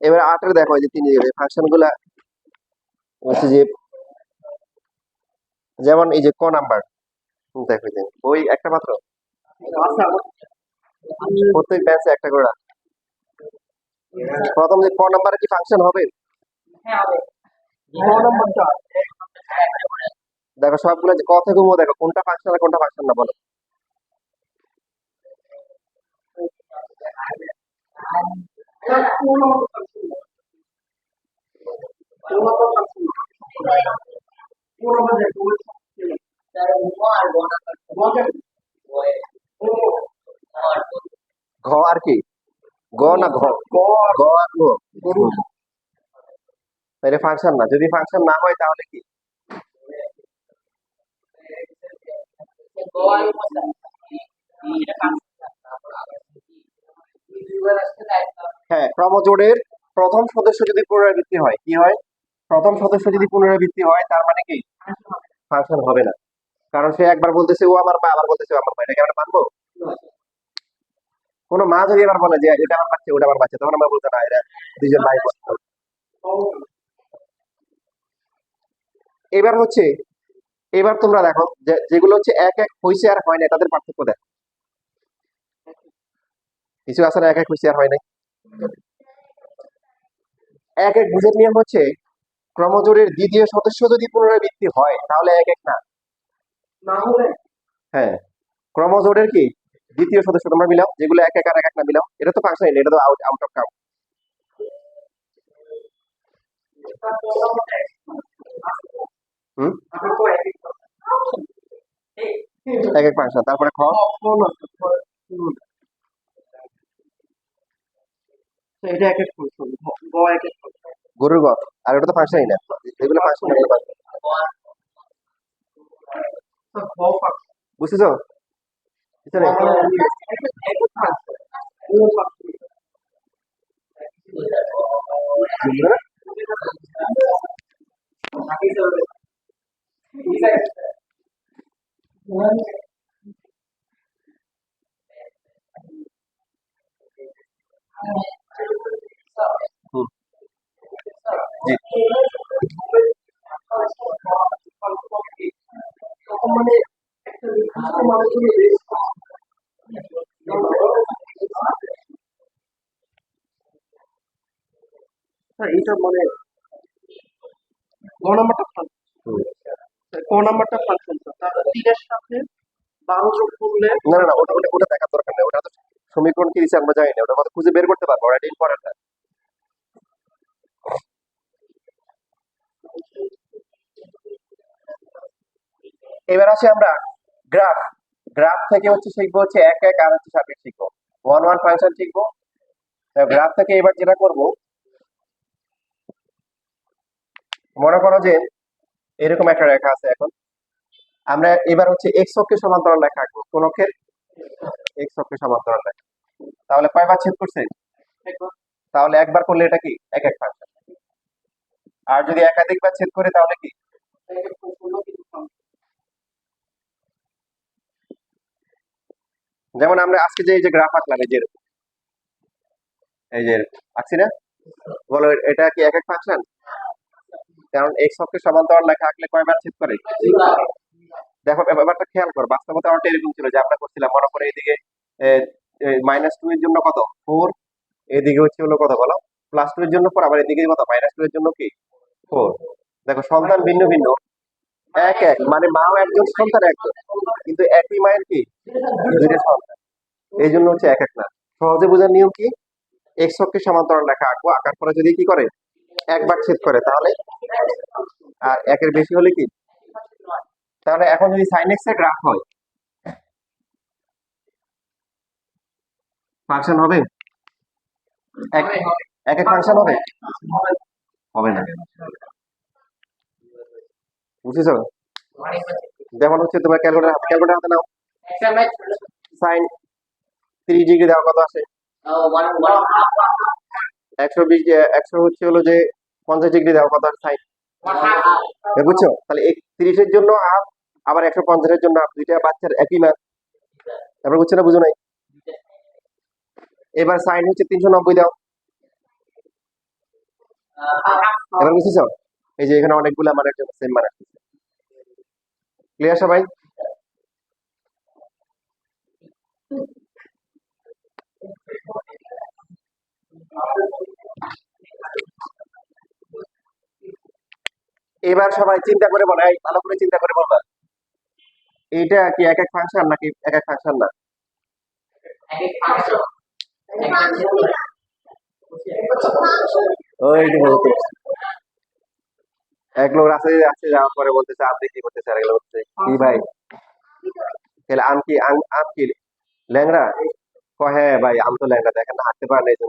এবার 8 দেখো, এই যে তিনি ফাংশন গুলা হচ্ছে যে, যেমন এই যে ক নাম্বার, দেখো এই যে বই একটা মাত্র, প্রত্যেক ব্যাচে একটা করে রাখো। প্রথম যে ক নাম্বারে কি ফাংশন হবে, দেখো সবগুলো যে ক থেকে ও দেখো কোনটা ফাংশন আর কোনটা ফাংশন না বলো। ঘ আর কি, গ না ঘ, গ আর ঘ, তাহলে ফাংশন না, যদি ফাংশন না হয় তাহলে কি, হ্যাঁ, ক্রমজোড়ের প্রথম সদস্য যদি পুনরাবৃত্তি হয়, কি হয়, প্রথম সদস্য যদি পুনরাবৃত্তি হয় তার মানে কি, ফাংশন হবে না, কারণ সে একবার বলতেছে ও আমার মা, আবার বলতেছে ও আমার মা, এটাকে আমরা মানবো? কোনো মা যদি এবার বলে যে এটা আমার বাচ্চা, ওটা আমার বাচ্চা, তখন আমরা বলতে না, এরা দুইজন ভাই বোন। এবার হচ্ছে, এবার তোমরা দেখো যেগুলো হচ্ছে এক এক হইছে আর হয় না, তাদের পার্থক্য দেখো। কিছু আছে না এক এক হইছে আর হয় নাই, এক এক বুঝের নিয়ম হচ্ছে, ক্রমজোড়ের দ্বিতীয় সদস্য যদি পুনরাবৃত্তি হয় তাহলে এক এক না, হ্যাঁ, ক্রমজোড়ের কি দ্বিতীয় সদস্য তোমরা মিলাও, যেগুলো এক এক আর এক এক না মিলাও, এটা তো ফাংশন, এটা তো আউট আউট অফ কাউন্ট। হুম, এক এক ফাংশন, তারপরে খ, গরুর গ, আর ওটা তো ফাংশনই না, এগুলো ফাংশন, বুঝতেছো, বুঝছো না? হুম, জি, হুম। না না না, ওটা ওটা ওটা দেখার দরকার নেই, ওটা তো সমীকরণ কি দিচ্ছে আমরা জানি না, ওটা কথা খুঁজে বের করতে পারবো, ওটা ইম্পর্টেন্ট না। এবার আসি আমরা গ্রাফ। গ্রাফ থেকে হচ্ছে শিখবো হচ্ছে এক এক আর হচ্ছে সার্কিট শিখবো, ওয়ান ওয়ান ফাংশন শিখবো। গ্রাফ থেকে এবার যেটা করব, মনে করো যে এরকম একটা রেখা আছে। এখন আমরা এবার হচ্ছে এক্স অক্ষে সমান্তরাল রেখা আঁকবো। কোন অক্ষের? এক্স অক্ষে সমান্তরাল রেখা। তাহলে কয়বার ছেদ করছে? তাহলে একবার করলে এটা কি এক এক ফাংশন। আর যদি একাধিকবার ছেদ করে তাহলে কি? যেমন আমরা আজকে যে এই যে গ্রাফ আঁকলাম, এই যে আঁকছি না, বলো এটা কি এক এক ফাংশন? কারণ এক্স অক্ষে সমান্তরাল রেখা আঁকলে কয়বার ছেদ করে? দেখো ব্যাপারটা খেয়াল করো, বাস্তবতা আমারটা এরকম ছিল যে আমরা করছিলাম, মনে করে এইদিকে -2 এর জন্য কত 4, এদিকে হচ্ছে হলো কত বলো +2 এর জন্য 4, আবার এদিকে কত -2 এর জন্য কি 4। দেখো সন্তান ভিন্ন ভিন্ন, এক এক মানে মাও একজন সন্তান একজন, কিন্তু একই মায়ের কি দুইটা সন্তান, এই জন্য হচ্ছে এক এক না। সহজে বোঝার নিয়ম কি, এক্স অক্ষে সমান্তরাল রেখা আঁকবো, আঁকার পরে যদি কি করে একবার ছেদ করে তাহলে, আর একের বেশি হলে কি, তাহলে এখন যদি সাইন এক্স এর গ্রাফ হয় ফাংশন হবে এক এক এক ফাংশন হবে? হবে না, বুঝেছো? যেমন হচ্ছে তোমার ক্যালকুলেটর হাতে নাও, সাইন 30 ডিগ্রি দেওয়া কত আসে? 120, 100 হচ্ছে হলো যে 50 ডিগ্রি দেওয়া কত আসে সাইন? বুঝছো? তাহলে 30-এর জন্য হাফ, আবার 150-এর জন্য হাফ, দুইটা বাচ্চার একই মান। তারপর বুঝছো না বুঝো নাই? এবার সাইন হচ্ছে 390 দাও, এবার বুঝেছো? এই যে এখানে অনেকগুলো মানের জন্য সেম মান আসছে। ক্লিয়ার সবাই? এবার সবাই চিন্তা করে বলো, এই ভালো করে চিন্তা করে বলবা, এইটা কি এক এক ফাংশন নাকি এক এক ফাংশন না? ওই যে বলতে এক লোক রাস্তায় আসছে, যাওয়ার পরে বলতেছে আপনি কি করতেছে, আর এগুলো বলতেছে কি ভাই, তাহলে আম কি ল্যাংড়া? কয় হ্যাঁ ভাই আম তো ল্যাংড়া, দেখেন না হাঁটতে পারে না এই জন্য।